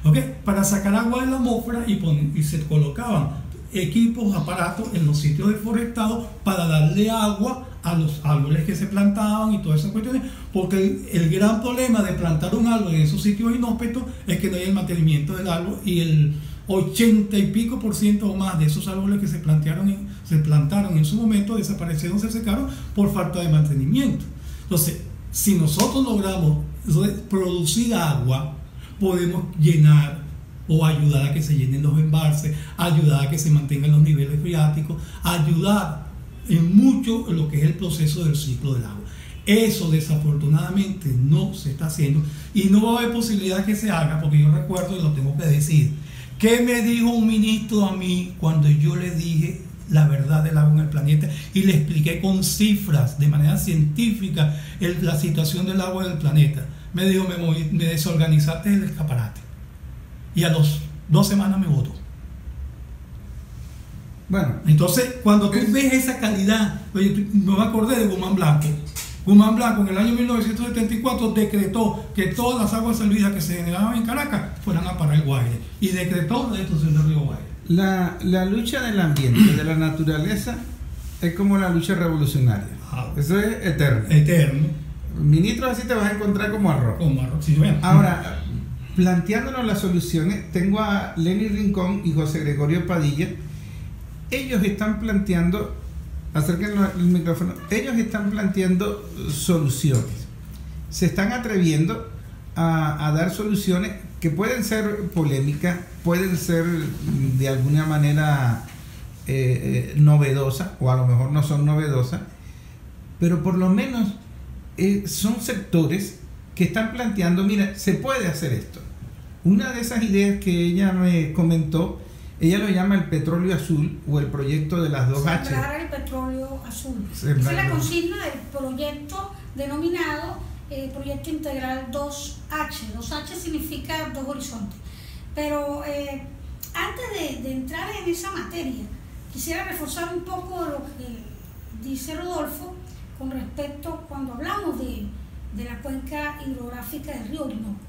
¿Okay? Para sacar agua de la atmósfera, y se colocaban equipos, aparatos en los sitios deforestados para darle agua a los árboles que se plantaban y todas esas cuestiones, porque el gran problema de plantar un árbol en esos sitios inhóspitos es que no hay el mantenimiento del árbol, y el 80 y pico % o más de esos árboles que se plantaron en su momento desaparecieron, se secaron por falta de mantenimiento. Entonces, si nosotros logramos producir agua, podemos llenar o ayudar a que se llenen los embalses, ayudar a que se mantengan los niveles freáticos, ayudar en mucho en lo que es el proceso del ciclo del agua. Eso desafortunadamente no se está haciendo, y no va a haber posibilidad que se haga, porque yo recuerdo, y lo tengo que decir, ¿qué me dijo un ministro a mí cuando yo le dije la verdad del agua en el planeta y le expliqué con cifras de manera científica la situación del agua en el planeta? Me dijo, me desorganizaste el escaparate, y a las 2 semanas me votó. Bueno, entonces cuando tú ves esa calidad, me acordé de Guzmán Blanco. Guzmán Blanco en el año 1974 decretó que todas las aguas servidas que se generaban en Caracas fueran a parar el Guaire, y decretó la destrucción del río Guaire. La lucha del ambiente, de la naturaleza, es como la lucha revolucionaria. Eso es eterno. Eterno. Ministros así te vas a encontrar como arroz. Como arroz, sí, bueno. Ahora, planteándonos las soluciones, tengo a Lenny Rincón y José Gregorio Padilla. Ellos están planteando, acérquenlo el micrófono, ellos están planteando soluciones. Se están atreviendo a dar soluciones que pueden ser polémicas, pueden ser de alguna manera novedosas, o a lo mejor no son novedosas, pero por lo menos son sectores que están planteando, mira, se puede hacer esto. Una de esas ideas que ella me comentó, ella lo llama el petróleo azul o el proyecto de las 2H. Sembrar el petróleo azul. Sembrar. Esa es la consigna del proyecto denominado Proyecto Integral 2H. 2H significa 2 horizontes. Pero antes de entrar en esa materia, quisiera reforzar un poco lo que dice Rodolfo con respecto cuando hablamos de la cuenca hidrográfica del río Orinoco.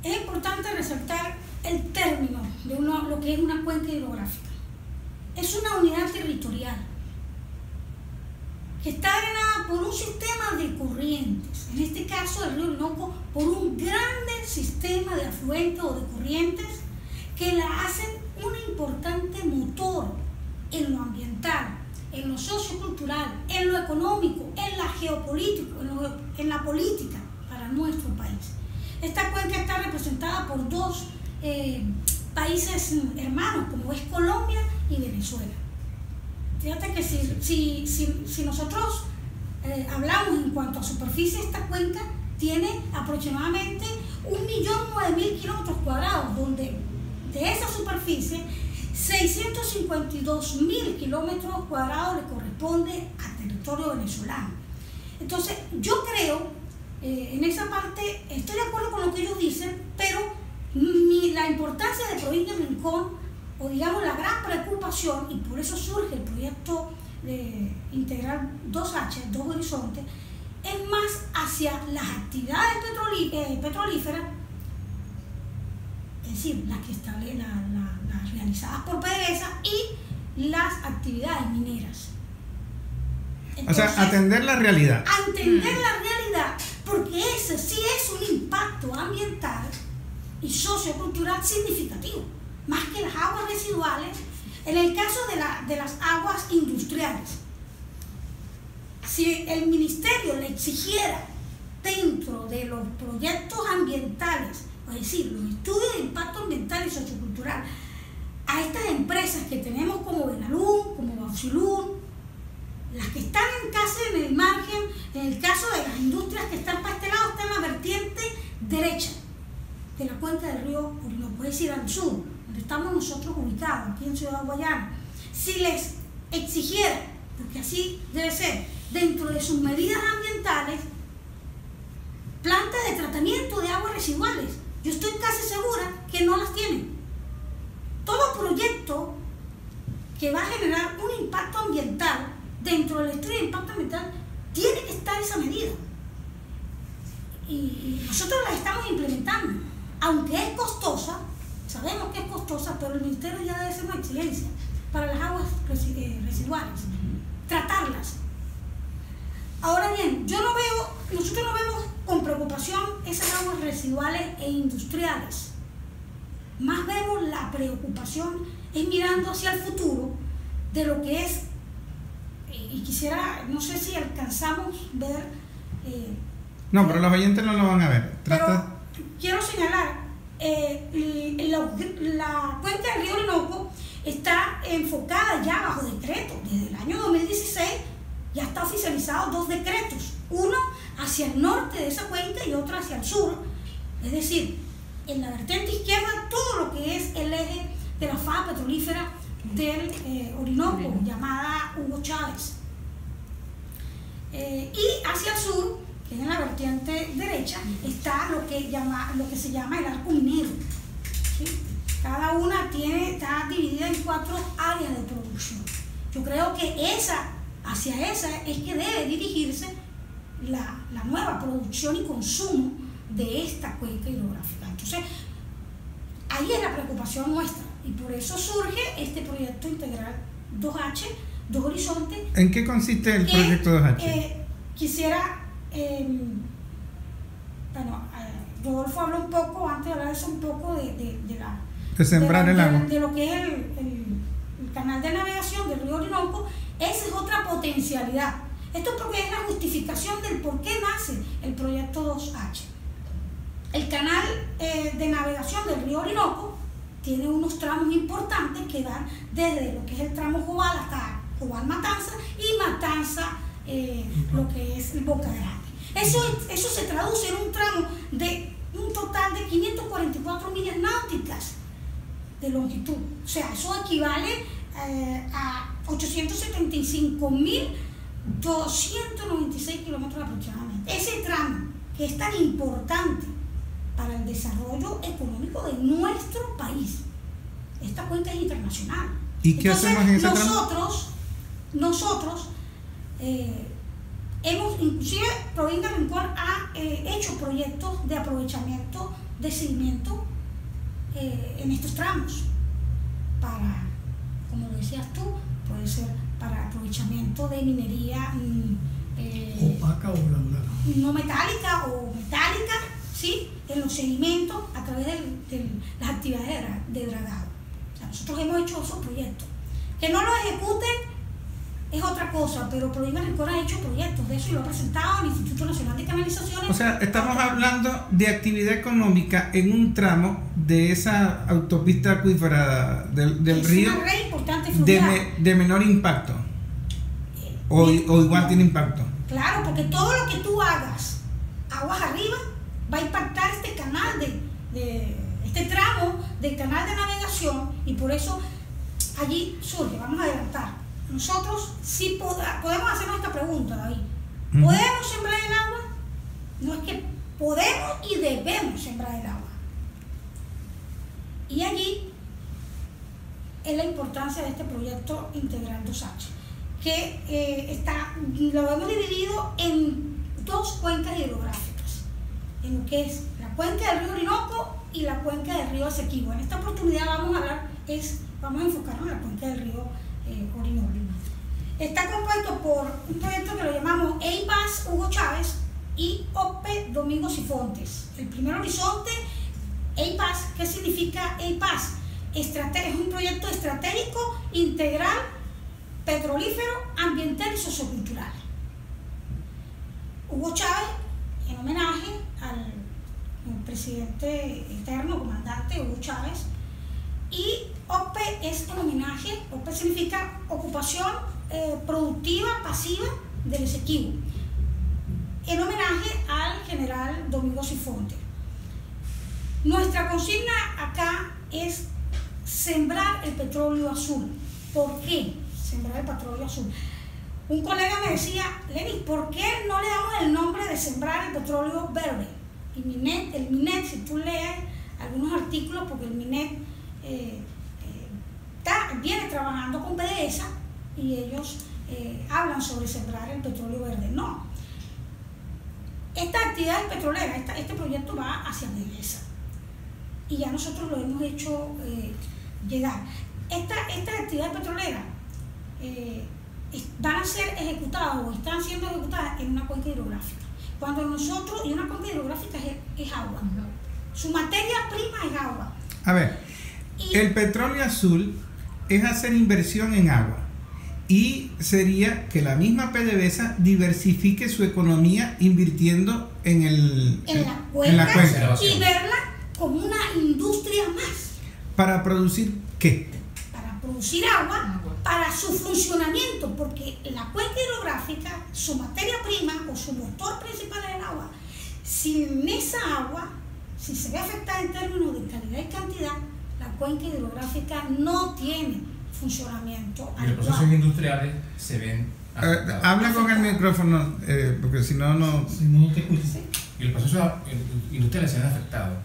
Es importante resaltar el término de lo que es una cuenca hidrográfica. Es una unidad territorial que está drenada por un sistema de corrientes, en este caso el río Orinoco, por un grande sistema de afluentes o de corrientes que la hacen un importante motor en lo ambiental, en lo sociocultural, en lo económico, en la geopolítica, en la política para nuestro país. Esta cuenca está representada por 2 países hermanos, como es Colombia y Venezuela. Fíjate que si nosotros hablamos en cuanto a superficie, esta cuenca tiene aproximadamente 1.009.000 kilómetros cuadrados, donde de esa superficie 652.000 kilómetros cuadrados le corresponde al territorio venezolano. Entonces, yo creo, en esa parte, estoy de acuerdo con lo que ellos dicen, pero la importancia de Provincia Rincón, o digamos la gran preocupación, y por eso surge el proyecto integral 2H, 2 horizontes, es más hacia las actividades petrolíferas, es decir, las que las realizadas por PDVSA y las actividades mineras. Entonces, o sea, atender la realidad. Atender la realidad, porque ese sí es un impacto ambiental y sociocultural significativo, más que las aguas residuales, en el caso de las aguas industriales. Si el ministerio le exigiera dentro de los proyectos ambientales, es decir, los estudios de impacto ambiental y sociocultural, a estas empresas que tenemos como Benalún, como Bauxilún, las que están casi en el margen, en el caso de las industrias que están para este lado, están en la vertiente derecha de la cuenca del río Orinoco, es decir, al sur, donde estamos nosotros ubicados, aquí en Ciudad Guayana. Si les exigiera, porque así debe ser, dentro de sus medidas ambientales, plantas de tratamiento de aguas residuales, yo estoy casi segura que no las tienen. Todo proyecto que va a generar un impacto ambiental dentro del estudio de impacto ambiental tiene que estar esa medida. Y nosotros la estamos implementando. Aunque es costosa, sabemos que es costosa, pero el ministerio ya debe ser una exigencia para las aguas residuales, tratarlas. Ahora bien, nosotros no vemos con preocupación esas aguas residuales e industriales. Más vemos la preocupación es mirando hacia el futuro de lo que es, y quisiera, no sé si alcanzamos ver. No, pero los oyentes no lo van a ver. Pero quiero señalar, la cuenca del río Orinoco está enfocada ya bajo decreto. Desde el año 2016 ya está oficializado 2 decretos, uno hacia el norte de esa cuenca y otro hacia el sur, es decir, en la vertiente izquierda todo lo que es el eje de la faja petrolífera del Orinoco, llamada Hugo Chávez, y hacia el sur, que es en la vertiente derecha, está lo que se llama el arco minero, ¿sí? Cada una está dividida en 4 áreas de producción. Yo creo que hacia esa es que debe dirigirse la nueva producción y consumo de esta cuenca hidrográfica. Entonces, ahí es la preocupación nuestra, y por eso surge este proyecto integral 2H, 2 horizontes. ¿En qué consiste el proyecto 2H? Quisiera, Rodolfo habló un poco, antes de hablar de eso, un poco de sembrar el agua. De lo que es el canal de navegación del río Orinoco. Esa es otra potencialidad. Esto porque es la justificación del por qué nace el proyecto 2H. El canal de navegación del río Orinoco tiene unos tramos importantes que van desde lo que es el tramo Jobal hasta Jobal Matanza y Matanza lo que es Boca Grande. Eso se traduce en un total de 544 millas náuticas de longitud. O sea, eso equivale a 875.296 kilómetros aproximadamente. Ese tramo que es tan importante para el desarrollo económico de nuestro país. Esta cuenca es internacional. ¿Y qué hacemos en ese tramo? Nosotros hemos, inclusive Provincia Rincón ha hecho proyectos de aprovechamiento de sedimento en estos tramos para, como lo decías tú, puede ser para aprovechamiento de minería opaca o granular, no metálica o metálica, ¿sí? En los sedimentos a través de las actividades de dragado. O sea, nosotros hemos hecho esos proyectos. Que no lo ejecuten es otra cosa, pero Provincia Rincón ha hecho proyectos de eso y lo ha presentado en el Instituto Nacional de Canalizaciones. O sea, estamos hablando de actividad económica en un tramo de esa autopista acuífera del río una red importante fluvial. de menor impacto. O igual tiene impacto. Claro, porque todo lo que tú hagas aguas arriba va a impactar este canal este tramo del canal de navegación, y por eso allí surge, vamos a adelantar. Nosotros sí podemos hacernos esta pregunta, David. ¿Podemos sembrar el agua? No, es que podemos y debemos sembrar el agua. Y allí es la importancia de este proyecto Integral 2H, que lo hemos dividido en dos cuencas hidrográficas, en lo que es la cuenca del río Orinoco y la cuenca del río Esequibo. En esta oportunidad vamos a enfocarnos en la cuenca del río Orinoco. Está compuesto por un proyecto que lo llamamos EIPAS Hugo Chávez y OPE Domingo Sifontes. El primer horizonte, EIPAS, ¿qué significa EIPAS? Es un proyecto estratégico integral petrolífero, ambiental y sociocultural. Hugo Chávez, en homenaje al presidente eterno, comandante Hugo Chávez, y OPE es en homenaje, OPE significa ocupación productiva pasiva del Esequibo, en homenaje al general Domingo Sifonte. Nuestra consigna acá es sembrar el petróleo azul. ¿Por qué sembrar el petróleo azul? Un colega me decía, Lenis, ¿por qué no le damos el nombre de sembrar el petróleo verde? El MINET, si tú lees algunos artículos, porque el MINET viene trabajando con PDVSA y ellos hablan sobre sembrar el petróleo verde. No. Esta actividad petrolera, este proyecto va hacia PDVSA y ya nosotros lo hemos hecho llegar. Estas actividades petroleras van a ser ejecutadas o están siendo ejecutadas en una cuenca hidrográfica. Cuando nosotros, y una cuenca hidrográfica es agua, su materia prima es agua. A ver, el petróleo azul es hacer inversión en agua, y sería que la misma PDVSA diversifique su economía invirtiendo en la cuenca y verla como una industria más. ¿Para producir qué? Para producir agua, para su funcionamiento, porque la cuenca hidrográfica, su materia prima o su motor principal es el agua. Sin esa agua, si se ve afectada en términos de calidad y cantidad, la cuenca hidrográfica no tiene funcionamiento. Y los procesos industriales se ven afectados. Habla con el micrófono, porque si no te escuchas. Y los procesos industriales se ven afectados.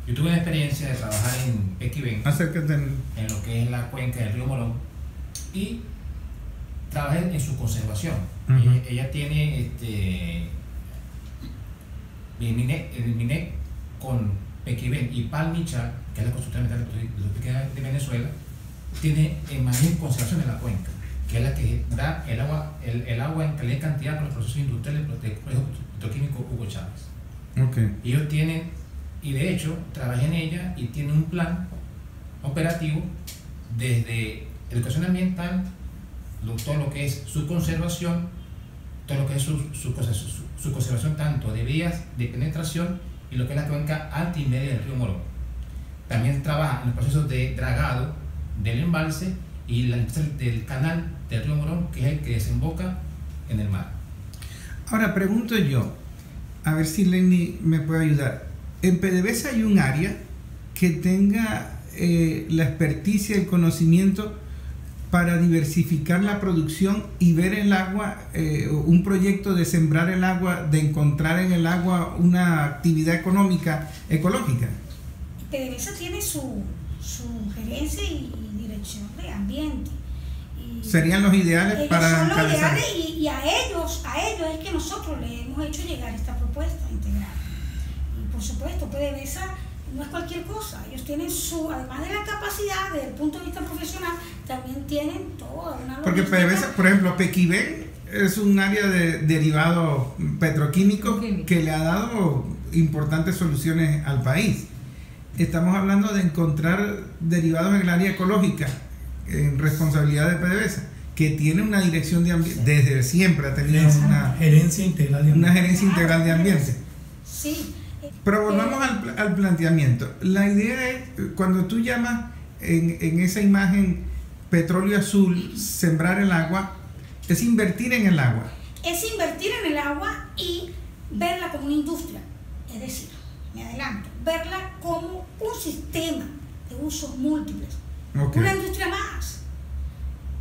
Yo tuve la experiencia de trabajar en Pequibén, acércate en lo que es la cuenca del río Morón, y trabajé en su conservación. Ella tiene el MINEC con Pequibén y Palmicha, que es la constructora metálica de Venezuela, tiene mayor conservación en la cuenca, que es la que da el agua en calidad y cantidad para los procesos industriales del complejo petroquímico Hugo Chávez. Okay. Ellos tienen, y de hecho trabajé en ella, y tienen un plan operativo desde educación ambiental, todo lo que es su conservación, todo lo que es su conservación tanto de vías de penetración y lo que es la cuenca alta y media del río Morón. También trabaja en los procesos de dragado del embalse y del canal del río Morón, que es el que desemboca en el mar. Ahora pregunto yo, a ver si Lenny me puede ayudar. en PDVSA hay un área que tenga la experticia, el conocimiento para diversificar la producción y ver el agua, un proyecto de sembrar el agua, de encontrar en el agua una actividad económica ecológica? PDVSA tiene su gerencia y dirección de ambiente. Serían los ideales ellos para son los encabezar. ideales y a ellos es que nosotros le hemos hecho llegar esta propuesta integral. Y por supuesto, PDVSA no es cualquier cosa. Ellos tienen además de la capacidad desde el punto de vista profesional, también tienen toda una... Porque PDVSA, por ejemplo, Pequiven es un área de derivados petroquímicos que le ha dado importantes soluciones al país. Estamos hablando de encontrar derivados en el área ecológica, en responsabilidad de PDVSA, que tiene una dirección de ambiente, desde siempre ha tenido una gerencia integral de ambiente. Una gerencia integral de ambiente. Sí. Pero volvamos al planteamiento. La idea es, cuando tú llamas en esa imagen petróleo azul, sembrar el agua, es invertir en el agua. Es invertir en el agua y verla como una industria. Es decir, me adelanto, verla como un sistema de usos múltiples. Okay. Una industria más.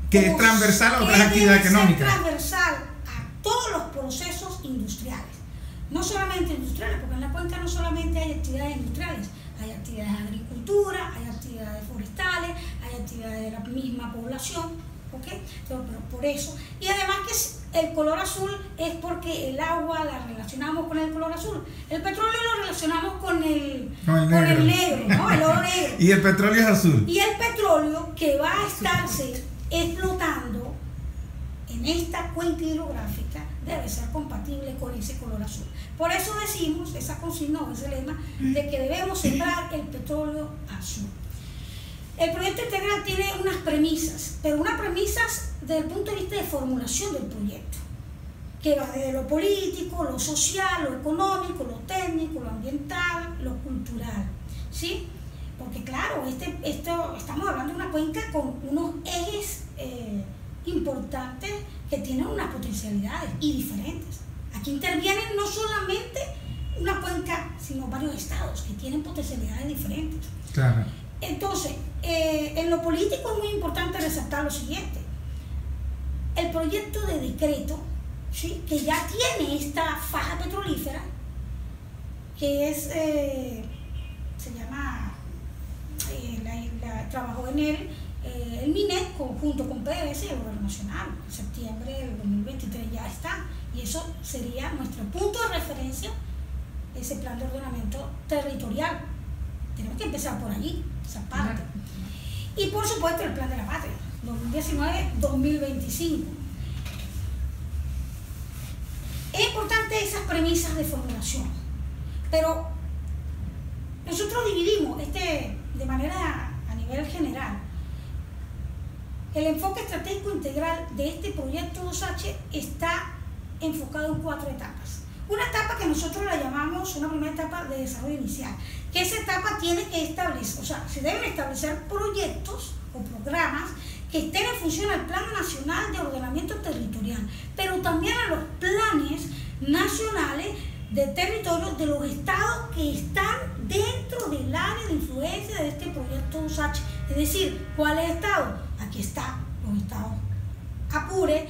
Que es transversal a otras actividades económicas. Es transversal a todos los procesos industriales. No solamente industriales, porque en la cuenca no solamente hay actividades industriales, hay actividades de agricultura, hay actividades forestales, hay actividades de la misma población, ¿ok? Pero por eso. Y además que el color azul es porque el agua la relacionamos con el color azul. El petróleo lo relacionamos con el negro, ¿no? El oro negro. Y el petróleo es azul. Y el petróleo que va a estarse explotando en esta cuenca hidrográfica debe ser compatible con ese color azul. Por eso decimos, esa consigna o ese lema, de que debemos sembrar el petróleo azul. El proyecto integral tiene unas premisas, pero unas premisas desde el punto de vista de formulación del proyecto, que va desde lo político, lo social, lo económico, lo técnico, lo ambiental, lo cultural, ¿sí? Porque claro, estamos hablando de una cuenca con unos ejes importantes que tienen unas potencialidades y diferentes. Aquí intervienen no solamente una cuenca, sino varios estados que tienen potencialidades diferentes. Claro. Entonces, en lo político es muy importante resaltar lo siguiente. El proyecto de decreto, ¿sí?, que ya tiene esta faja petrolífera, que es, se llama, trabajó en él el MINET junto con PDVSA y el Gobierno Nacional. En septiembre del 2023 ya está, y eso sería nuestro punto de referencia, ese plan de ordenamiento territorial. Tenemos que empezar por allí, esa parte. Y por supuesto el plan de la patria, 2019-2025. Es importante esas premisas de formulación, pero nosotros dividimos de manera a nivel general. El enfoque estratégico integral de este proyecto 2H está enfocado en 4 etapas. Una etapa que nosotros la llamamos una primera etapa de desarrollo inicial, que esa etapa tiene que establecer, o sea, se deben establecer proyectos o programas que estén en función al Plan Nacional de Ordenamiento Territorial, pero también a los planes nacionales de territorio de los estados que están dentro del área de influencia de este proyecto 2H. Es decir, ¿cuáles estados? Aquí están los estados Apure,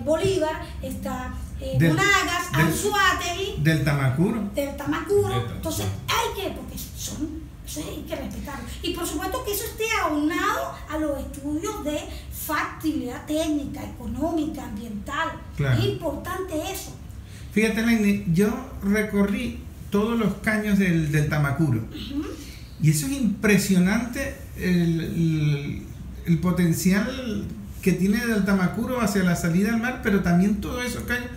Bolívar, está Monagas, Anzoátegui, del Tamacuro. Entonces porque eso hay que respetarlo. Y por supuesto que eso esté aunado a los estudios de factibilidad técnica, económica, ambiental. Claro. Es importante eso. Fíjate, Laine, yo recorrí todos los caños del Tamacuro. Y eso es impresionante, el potencial que tiene del Tamacuro hacia la salida al mar, pero también todos esos caños.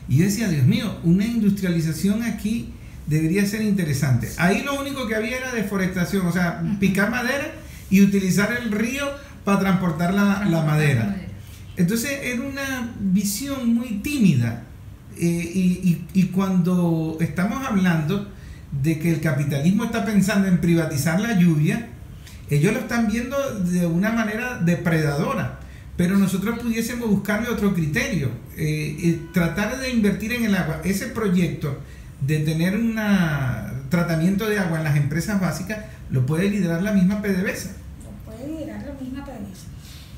Y yo decía, Dios mío, una industrialización aquí debería ser interesante. Ahí lo único que había era deforestación, o sea, picar madera y utilizar el río para transportar la madera. Entonces era una visión muy tímida. Y cuando estamos hablando de que el capitalismo está pensando en privatizar la lluvia, ellos lo están viendo de una manera depredadora, pero nosotros pudiésemos buscarle otro criterio, tratar de invertir en el agua. Ese proyecto de tener tratamiento de agua en las empresas básicas lo puede liderar la misma PDVSA. Lo puede liderar la misma PDVSA.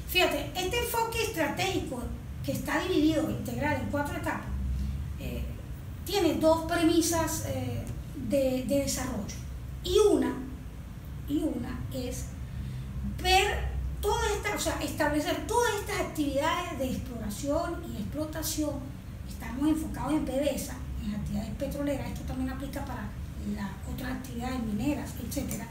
Fíjate, este enfoque estratégico que está dividido, integral en 4 etapas, tiene 2 premisas de desarrollo. Y una es ver establecer todas estas actividades de exploración y explotación. Estamos enfocados en PDVSA, en actividades petroleras, esto también aplica para las otras actividades mineras, etcétera.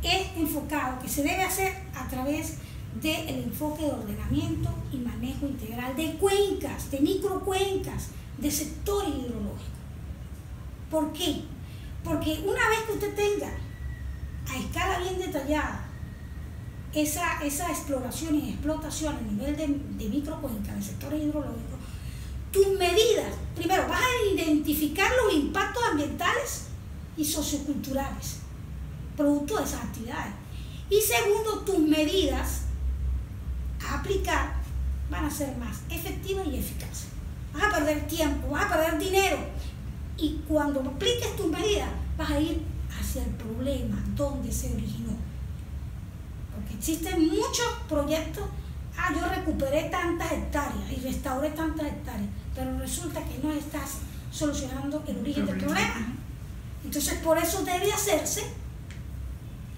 Es enfocado, que se debe hacer a través del enfoque de ordenamiento y manejo integral de cuencas, de microcuencas, de sectores hidrológicos. ¿Por qué? Porque una vez que usted tenga a escala bien detallada esa exploración y explotación a nivel de microcuencas, de sectores hidrológicos, tus medidas, primero vas a identificar los impactos ambientales y socioculturales producto de esas actividades. Y segundo, tus medidas a aplicar van a ser más efectivas y eficaces. Vas a perder tiempo, vas a perder dinero, y cuando apliques tus medidas vas a ir hacia el problema donde se originó. Porque existen muchos proyectos, yo recuperé tantas hectáreas y restauré tantas hectáreas, pero resulta que no estás solucionando el origen del problema. Entonces por eso debe hacerse,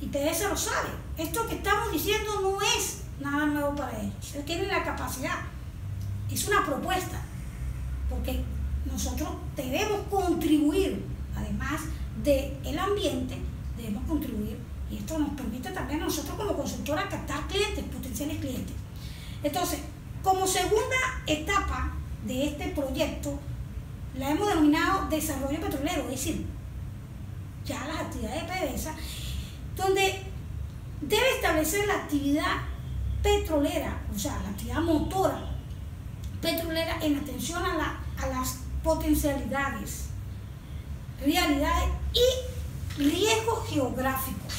y PDVSA lo sabe, esto que estamos diciendo no es nada nuevo para ellos, ellos tienen la capacidad, es una propuesta, porque nosotros debemos contribuir, además del ambiente, debemos contribuir, y esto nos permite también a nosotros como consultora captar clientes, potenciales clientes. Entonces, como segunda etapa de este proyecto, la hemos denominado desarrollo petrolero, es decir, ya las actividades de PDVSA, donde debe establecer la actividad petrolera, o sea, la actividad motora petrolera en atención a las potencialidades, realidades y riesgos geográficos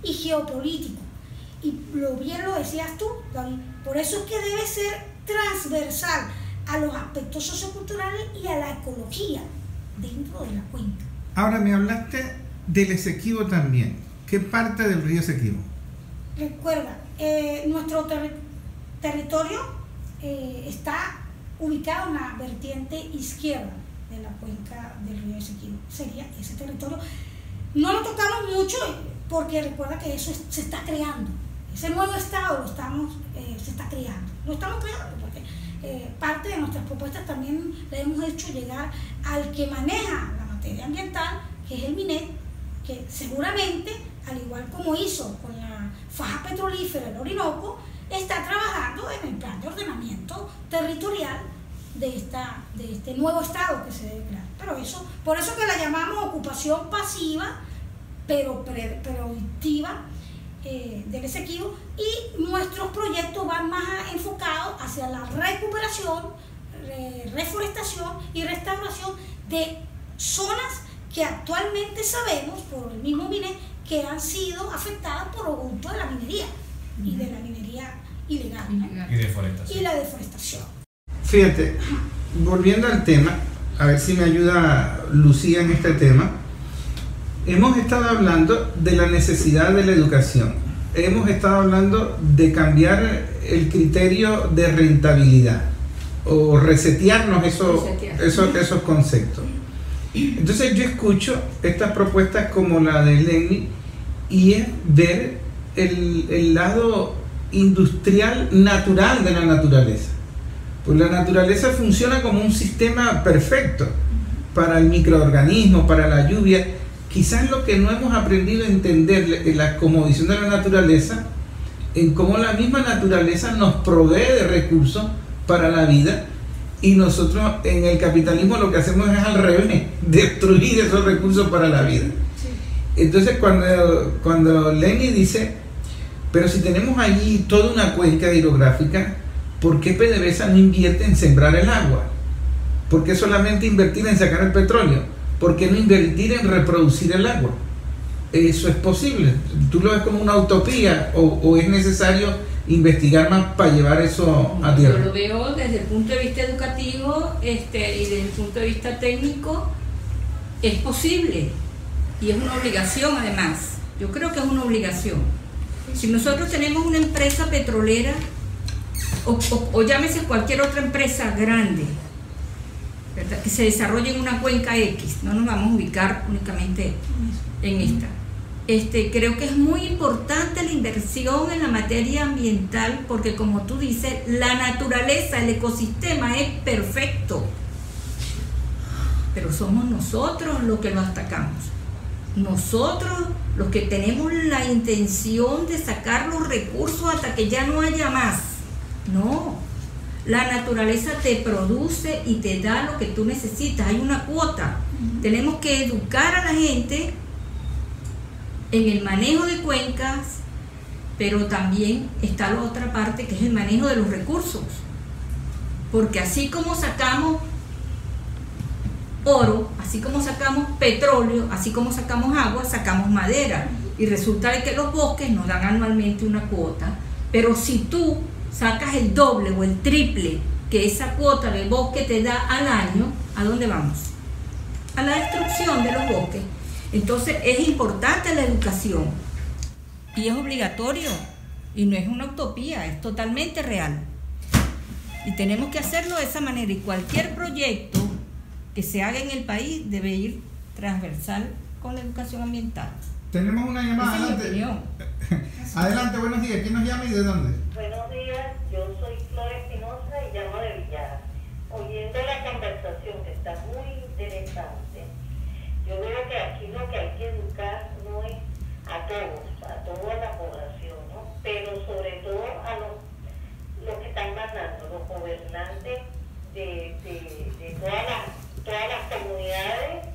y geopolíticos. Y bien lo decías tú, David, por eso es que debe ser transversal a los aspectos socioculturales y a la ecología dentro de la cuenca. Ahora me hablaste del Esequibo también. ¿Qué parte del río Esequibo? Recuerda, nuestro territorio está ubicado en la vertiente izquierda de la cuenca del río Esequibo. Sería ese territorio. No lo tocamos mucho porque recuerda que eso se está creando. Ese nuevo estado se está creando. Lo estamos creando porque parte de nuestras propuestas también le hemos hecho llegar al que maneja la materia ambiental, que es el MINET, que seguramente, al igual como hizo con la faja petrolífera del Orinoco, está trabajando en el plan de ordenamiento territorial de este nuevo estado que se debe crear. Pero eso, por eso que la llamamos ocupación pasiva, pero productiva del Esequibo, y nuestros proyectos van más enfocados hacia la recuperación, reforestación y restauración de zonas que actualmente sabemos por el mismo MINET que han sido afectadas por producto de la minería y de la minería ilegal, ¿no? Y la deforestación. Fíjate, volviendo al tema, a ver si me ayuda Lucía en este tema. Hemos estado hablando de la necesidad de la educación. Hemos estado hablando de cambiar el criterio de rentabilidad o resetearnos esos conceptos. Entonces yo escucho estas propuestas como la de Lenny y es ver el lado industrial natural de la naturaleza. Pues la naturaleza funciona como un sistema perfecto para el microorganismo, para la lluvia. Quizás lo que no hemos aprendido a entender en la cosmovisión de la naturaleza, en cómo la misma naturaleza nos provee de recursos para la vida, y nosotros en el capitalismo lo que hacemos es al revés, destruir esos recursos para la vida. Entonces cuando Lenny dice, pero si tenemos allí toda una cuenca hidrográfica, ¿por qué PDVSA no invierte en sembrar el agua? ¿Por qué solamente invertir en sacar el petróleo? ¿Por qué no invertir en reproducir el agua? Eso es posible. ¿Tú lo ves como una utopía o es necesario investigar más para llevar eso a tierra? Yo lo veo desde el punto de vista educativo y desde el punto de vista técnico Es posible y es una obligación además. Yo creo que es una obligación. Si nosotros tenemos una empresa petrolera o llámese cualquier otra empresa grande, ¿verdad?, que se desarrolle en una cuenca X, no nos vamos a ubicar únicamente en esta. Creo que es muy importante la inversión en la materia ambiental porque, como tú dices, la naturaleza, el ecosistema es perfecto, pero somos nosotros los que lo atacamos, nosotros los que tenemos la intención de sacar los recursos hasta que ya no haya más. No, la naturaleza te produce y te da lo que tú necesitas, hay una cuota. Tenemos que educar a la gente en el manejo de cuencas, pero también está la otra parte que es el manejo de los recursos, porque así como sacamos oro, así como sacamos petróleo, así como sacamos agua, sacamos madera, y resulta de que los bosques nos dan anualmente una cuota, pero si tú sacas el doble o el triple que esa cuota de bosque te da al año, ¿a dónde vamos? A la destrucción de los bosques. Entonces es importante la educación y es obligatorio y no es una utopía, es totalmente real y tenemos que hacerlo de esa manera, y cualquier proyecto que se haga en el país debe ir transversal con la educación ambiental. Tenemos una llamada. Esa es mi Adelante. opinión. Adelante, buenos días. ¿Quién nos llama y de dónde? Buenos días, yo soy Flor Espinosa y llamo de Villar. Oyendo la conversación que está muy interesante, yo veo que aquí lo que hay que educar no es a todos, a toda la población, ¿no? Pero sobre todo a los que están mandando, los gobernantes de todas las comunidades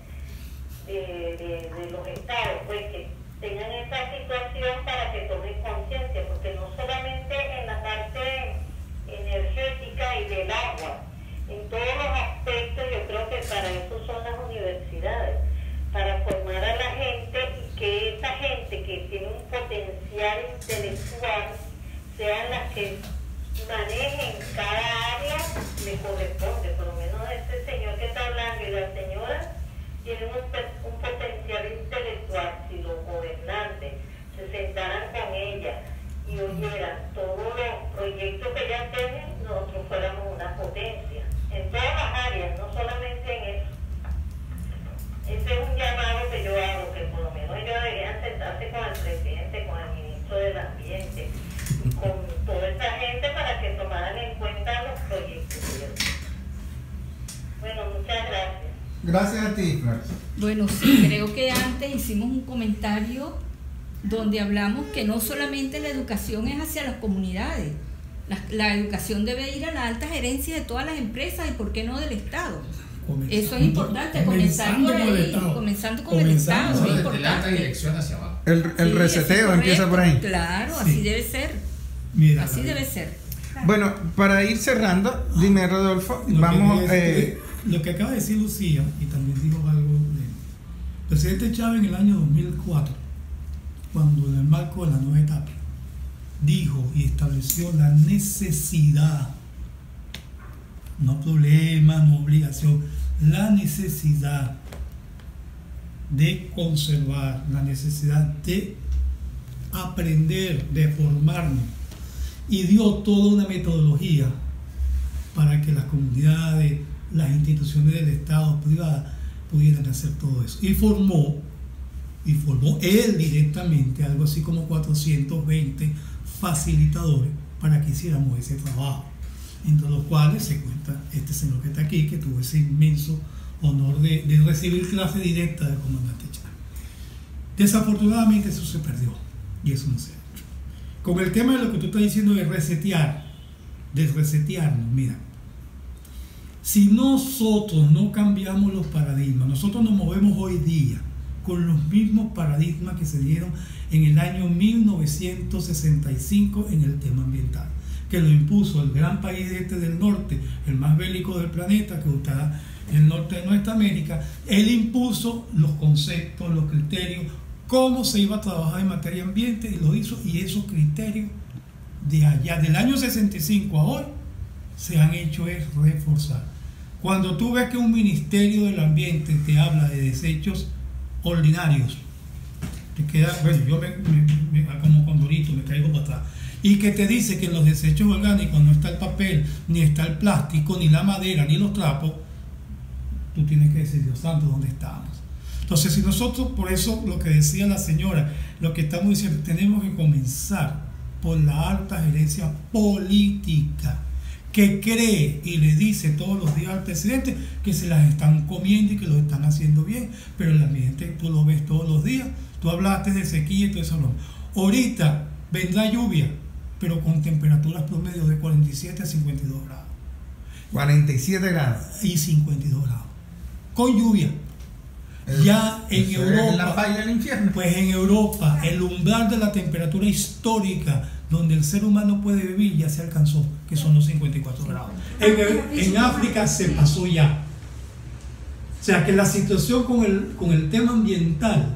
de los estados, pues que tengan esta situación para que tomen conciencia, porque no solamente en la parte energética y del agua, en todos los aspectos, yo creo que para eso son las universidades, para formar a la gente y que esa gente que tiene un potencial intelectual sean las que manejen cada área le corresponde. Por lo menos este señor que está hablando y la señora tienen un potencial intelectual. Si los gobernantes se sentaran con ella y oyeran todos los proyectos que ya tienen, nosotros fuéramos una potencia en todas las áreas, no solamente en eso. Ese es un llamado que yo hago, que por lo menos ellos deberían sentarse con el presidente, con el ministro del Ambiente, con toda esa gente para que tomaran en cuenta los proyectos. Bueno, muchas gracias. Gracias a ti, Flor. Bueno, sí, creo que antes hicimos un comentario donde hablamos que no solamente la educación es hacia las comunidades, la educación debe ir a la alta gerencia de todas las empresas y por qué no del Estado. Eso es importante, comenzar por ahí, comenzando con el Estado, es Desde la alta importante. dirección hacia abajo. El Sí, reseteo es empieza por ahí. Claro, Sí. así debe ser. Mira, Así debe ser. Bueno, para ir cerrando, dime, Rodolfo, Lo que vamos. quería decir, lo que acaba de decir Lucía, y también digo algo el presidente Chávez en el año 2004, cuando en el marco de la nueva etapa, dijo y estableció la necesidad, no problema, no obligación, la necesidad de conservar, la necesidad de aprender, de formarnos, y dio toda una metodología para que las comunidades, las instituciones del Estado privadas pudieran hacer todo eso. Y formó él directamente algo así como 420 facilitadores para que hiciéramos ese trabajo, entre los cuales se cuenta este señor que está aquí, que tuvo ese inmenso honor de recibir clase directa del comandante Chávez. Desafortunadamente eso se perdió y eso no se ha hecho. Con el tema de lo que tú estás diciendo de resetearnos, mira, si nosotros no cambiamos los paradigmas, nosotros nos movemos hoy día con los mismos paradigmas que se dieron en el año 1965 en el tema ambiental, que lo impuso el gran país del norte, el más bélico del planeta, que está en el norte de nuestra América. Él impuso los conceptos, los criterios, cómo se iba a trabajar en materia ambiente, y lo hizo, y esos criterios de allá, del año 65 a hoy, se han hecho es reforzar. Cuando tú ves que un ministerio del ambiente te habla de desechos ordinarios, te queda, bueno, yo como condorito me caigo para atrás. Y que te dice que en los desechos orgánicos no está el papel, ni está el plástico, ni la madera, ni los trapos, tú tienes que decir, Dios santo, ¿dónde estamos? Entonces, si nosotros, por eso lo que decía la señora, lo que estamos diciendo, tenemos que comenzar por la alta gerencia política, que cree y le dice todos los días al presidente que se las están comiendo y que lo están haciendo bien, pero el ambiente tú lo ves todos los días. Tú hablaste de sequía y todo eso. Ahorita vendrá lluvia, pero con temperaturas promedio de 47 a 52 grados. 47 grados. Y 52 grados. Con lluvia. Ya en Europa, es la falla del infierno. pues en Europa, el umbral de la temperatura histórica donde el ser humano puede vivir ya se alcanzó, que son los 54 grados. En África se pasó ya. O sea que la situación con el tema ambiental,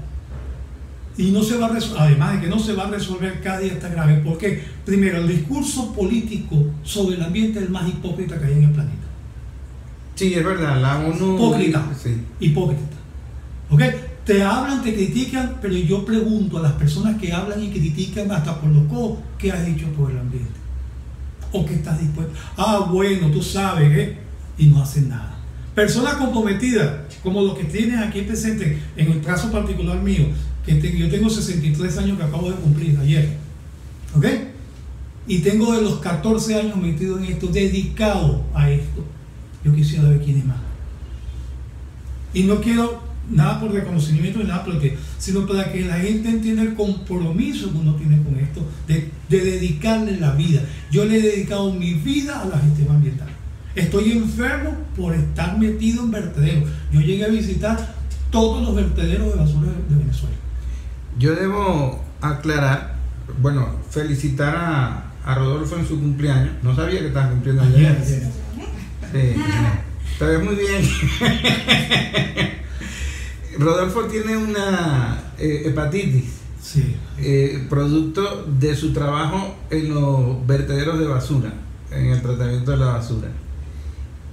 y no se va a resolver, además de que no se va a resolver, cada día está grave, porque primero el discurso político sobre el ambiente es el más hipócrita que hay en el planeta. Sí, es verdad, la ONU... Hipócrita. Sí. Hipócrita. ¿Ok? Te hablan, te critican, pero yo pregunto a las personas que hablan y critican hasta por los codos, ¿qué has hecho por el ambiente? ¿O qué estás dispuesto? Ah, bueno, tú sabes, ¿eh? Y no hacen nada. Personas comprometidas, como los que tienes aquí presentes, en el caso particular mío, yo tengo 63 años que acabo de cumplir ayer. ¿Ok? Y tengo de los 14 años metido en esto, dedicado a esto. Yo quisiera ver quién es más. Y no quiero nada por reconocimiento ni nada, sino para que la gente entienda el compromiso que uno tiene con esto, de dedicarle la vida. Yo le he dedicado mi vida a la gestión ambiental. Estoy enfermo por estar metido en vertederos. Yo llegué a visitar todos los vertederos de basura de Venezuela. Yo debo aclarar, bueno, felicitar a Rodolfo en su cumpleaños. No sabía que estaba cumpliendo ayer. Sí, te ves muy bien. Rodolfo tiene una hepatitis, sí. Producto de su trabajo en los vertederos de basura, en el tratamiento de la basura.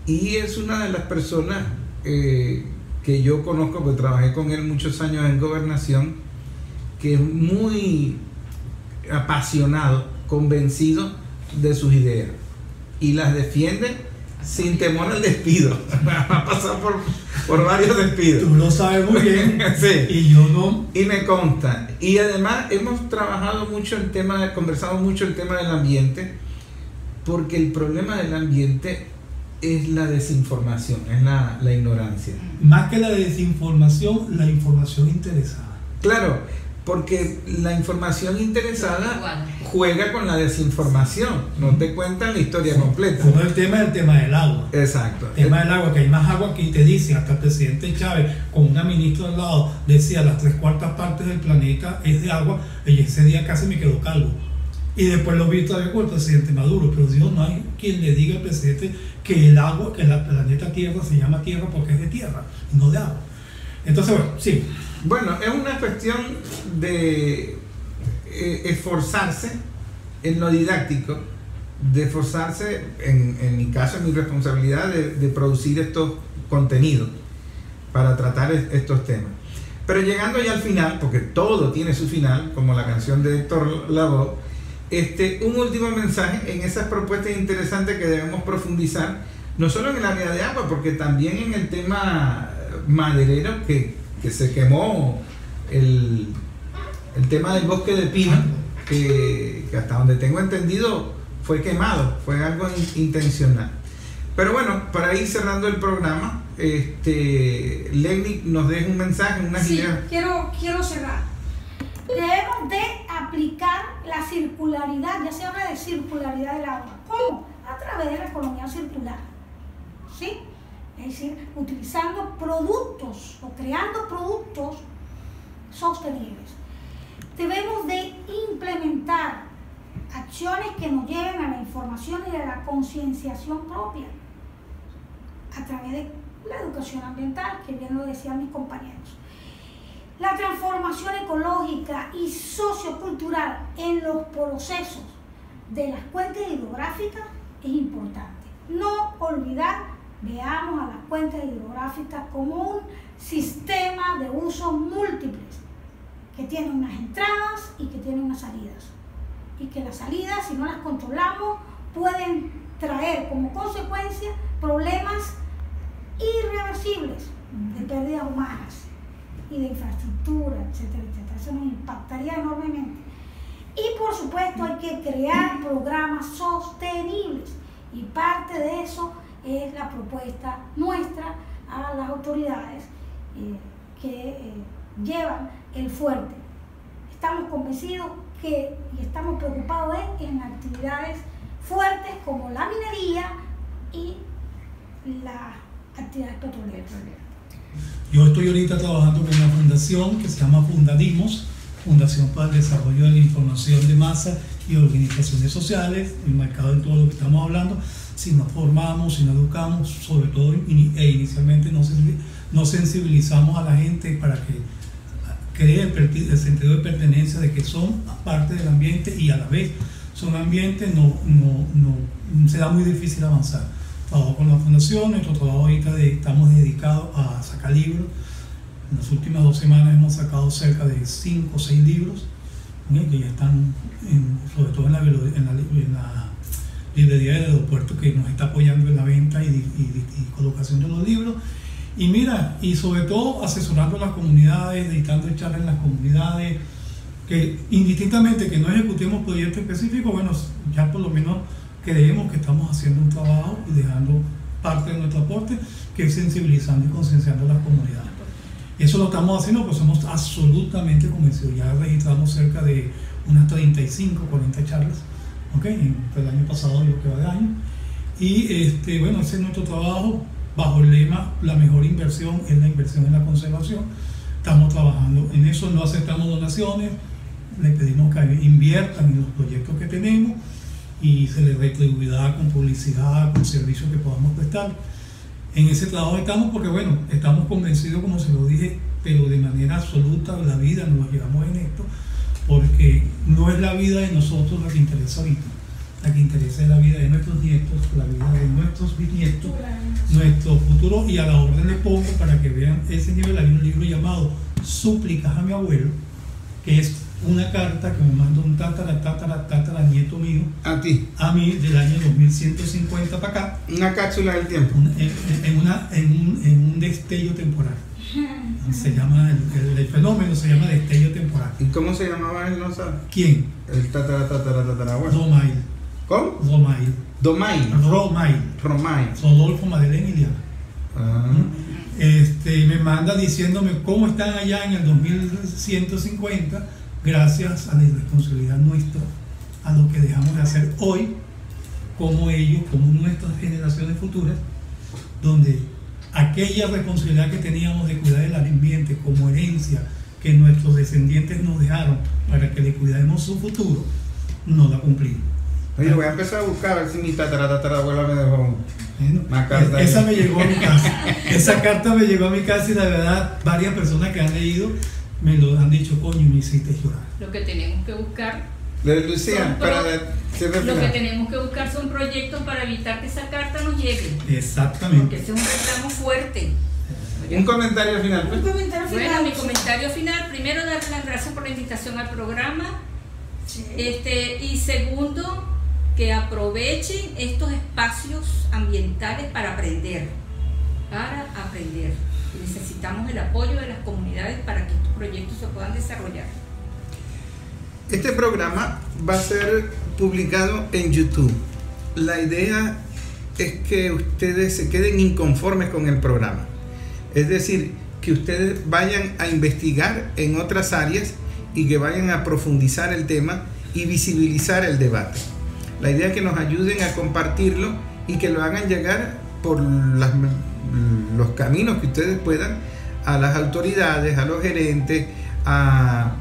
Y es una de las personas que yo conozco, porque trabajé con él muchos años en gobernación, que es muy apasionado, convencido de sus ideas y las defiende sin temor al despido. Ha pasado por varios despidos. Tú lo sabes muy bien. Sí. Y yo no. Y me consta. Y además hemos trabajado mucho conversado mucho el tema del ambiente, porque el problema del ambiente es la desinformación, es la ignorancia. Más que la desinformación, la información interesada. Claro, porque la información interesada juega con la desinformación, no te cuentan la historia completa. Como el tema del agua. Exacto. El tema del agua, que hay más agua que te dicen, hasta el presidente Chávez, con una ministra al lado, decía las 3/4 partes del planeta es de agua, y ese día casi me quedó calvo. Y después lo vi todavía con el presidente Maduro, pero Dios, no hay quien le diga al presidente que el agua, que el planeta Tierra se llama Tierra porque es de tierra, no de agua. Entonces, bueno, sí. Bueno, es una cuestión de esforzarse en lo didáctico, de esforzarse, en mi caso, en mi responsabilidad de producir estos contenidos para tratar estos temas. Pero llegando ya al final, porque todo tiene su final, como la canción de Héctor Lavoe, un último mensaje en esas propuestas interesantes que debemos profundizar, no solo en el área de agua, porque también en el tema maderero, que se quemó el tema del bosque de pino, que hasta donde tengo entendido fue quemado, fue algo intencional. Pero bueno, para ir cerrando el programa, Lenny nos deja un mensaje, unas ideas. Quiero cerrar. Debemos de aplicar la circularidad, ya se habla de circularidad del agua. ¿Cómo? A través de la economía circular. ¿Sí? Es decir, utilizando productos o creando productos sostenibles. Debemos de implementar acciones que nos lleven a la información y a la concienciación propia a través de la educación ambiental, que bien lo decían mis compañeros. La transformación ecológica y sociocultural en los procesos de las cuencas hidrográficas es importante. No olvidar veamos a las cuencas hidrográficas como un sistema de usos múltiples, que tiene unas entradas y que tiene unas salidas. Y que las salidas, si no las controlamos, pueden traer como consecuencia problemas irreversibles de pérdidas humanas y de infraestructura, etcétera, etcétera. Eso nos impactaría enormemente. Y por supuesto hay que crear programas sostenibles, y parte de eso es la propuesta nuestra a las autoridades que llevan el fuerte. Estamos convencidos y estamos preocupados en actividades fuertes como la minería y las actividades petroleras. Yo estoy ahorita trabajando con una fundación que se llama Fundadimos, Fundación para el Desarrollo de la Información de Masa y Organizaciones Sociales, enmarcado en todo lo que estamos hablando. Si nos formamos, si nos educamos, sobre todo inicialmente no sensibilizamos a la gente para que cree el sentido de pertenencia de que son parte del ambiente, y a la vez son ambientes, se da muy difícil avanzar. Trabajo con la fundación, nuestro trabajo ahorita estamos dedicados a sacar libros. En las últimas 2 semanas hemos sacado cerca de 5 o 6 libros, que ya están sobre todo en la librería del aeropuerto, que nos está apoyando en la venta y colocación de los libros. Y mira, y sobre todo asesorando a las comunidades, dictando charlas en las comunidades, que indistintamente que no ejecutemos proyectos específicos, bueno, ya por lo menos creemos que estamos haciendo un trabajo y dejando parte de nuestro aporte, que es sensibilizando y concienciando a las comunidades. Eso lo estamos haciendo porque somos absolutamente convencidos. Ya registramos cerca de unas 35, 40 charlas, entre el año pasado y lo que va de año. Y bueno, ese es nuestro trabajo bajo el lema: la mejor inversión es la inversión en la conservación. Estamos trabajando en eso, no aceptamos donaciones, le pedimos que inviertan en los proyectos que tenemos y se les retribuirá con publicidad, con servicios que podamos prestar. En ese trabajo estamos porque, bueno, estamos convencidos, como se lo dije, pero de manera absoluta, la vida nos llevamos en esto, porque no es la vida de nosotros la que interesa ahorita. La que interesa es la vida de nuestros nietos, la vida de nuestros bisnietos, nuestro futuro, y a la orden le pongo para que vean ese nivel. Hay un libro llamado Súplicas a mi abuelo, que es una carta que me mandó un tatara nieto mío a mí del año 2150 para acá, una cápsula del tiempo, en un destello temporal. Se llama el fenómeno se llama destello temporal. ¿Y cómo se llamaba él? ¿No sabe? ¿Quién? El tatarabuelo. Romail. ¿Cómo? Romail. Rodolfo Madeleine Iliana. Me manda diciéndome cómo están allá en el 2150, gracias a la irresponsabilidad nuestra, a lo que dejamos de hacer hoy, como ellos, como nuestras generaciones futuras, donde aquella responsabilidad que teníamos de cuidar del ambiente como herencia que nuestros descendientes nos dejaron para que le cuidemos su futuro, no la cumplimos. Oye, voy a empezar a buscar a ver si mi tatarabuela me dejó una carta. Esa me llegó a mi casa. Esa carta me llegó a mi casa y la verdad, varias personas que han leído me lo han dicho: coño, me hiciste llorar. Lo que tenemos que buscar. Lucía, lo que tenemos que buscar son proyectos para evitar que esa carta nos llegue. Exactamente. Porque ese es un reclamo fuerte. Un comentario final. Bueno, mi comentario final: primero, dar las gracias por la invitación al programa. Sí. Y segundo, que aprovechen estos espacios ambientales para aprender. Y necesitamos el apoyo de las comunidades para que estos proyectos se puedan desarrollar. Este programa va a ser publicado en YouTube. La idea es que ustedes se queden inconformes con el programa. Es decir, que ustedes vayan a investigar en otras áreas y que vayan a profundizar el tema y visibilizar el debate. La idea es que nos ayuden a compartirlo y que lo hagan llegar por los caminos que ustedes puedan a las autoridades, a los gerentes, a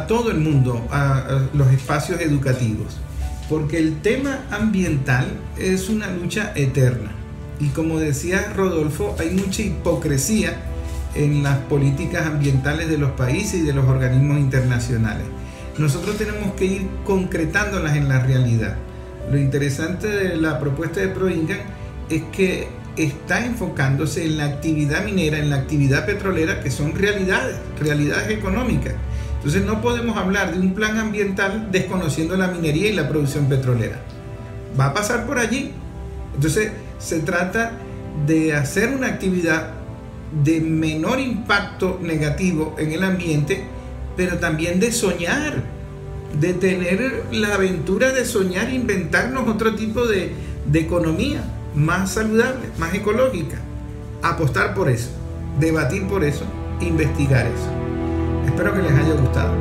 todo el mundo, a los espacios educativos. Porque el tema ambiental es una lucha eterna. Y como decía Rodolfo, hay mucha hipocresía en las políticas ambientales de los países y de los organismos internacionales. Nosotros tenemos que ir concretándolas en la realidad. Lo interesante de la propuesta de ProIncan es que está enfocándose en la actividad minera, en la actividad petrolera, que son realidades económicas. Entonces no podemos hablar de un plan ambiental desconociendo la minería y la producción petrolera. Va a pasar por allí. Entonces se trata de hacer una actividad de menor impacto negativo en el ambiente, pero también de soñar, de tener la aventura de soñar, inventarnos otro tipo de economía más saludable, más ecológica, apostar por eso, debatir por eso, investigar eso. Espero que les haya gustado.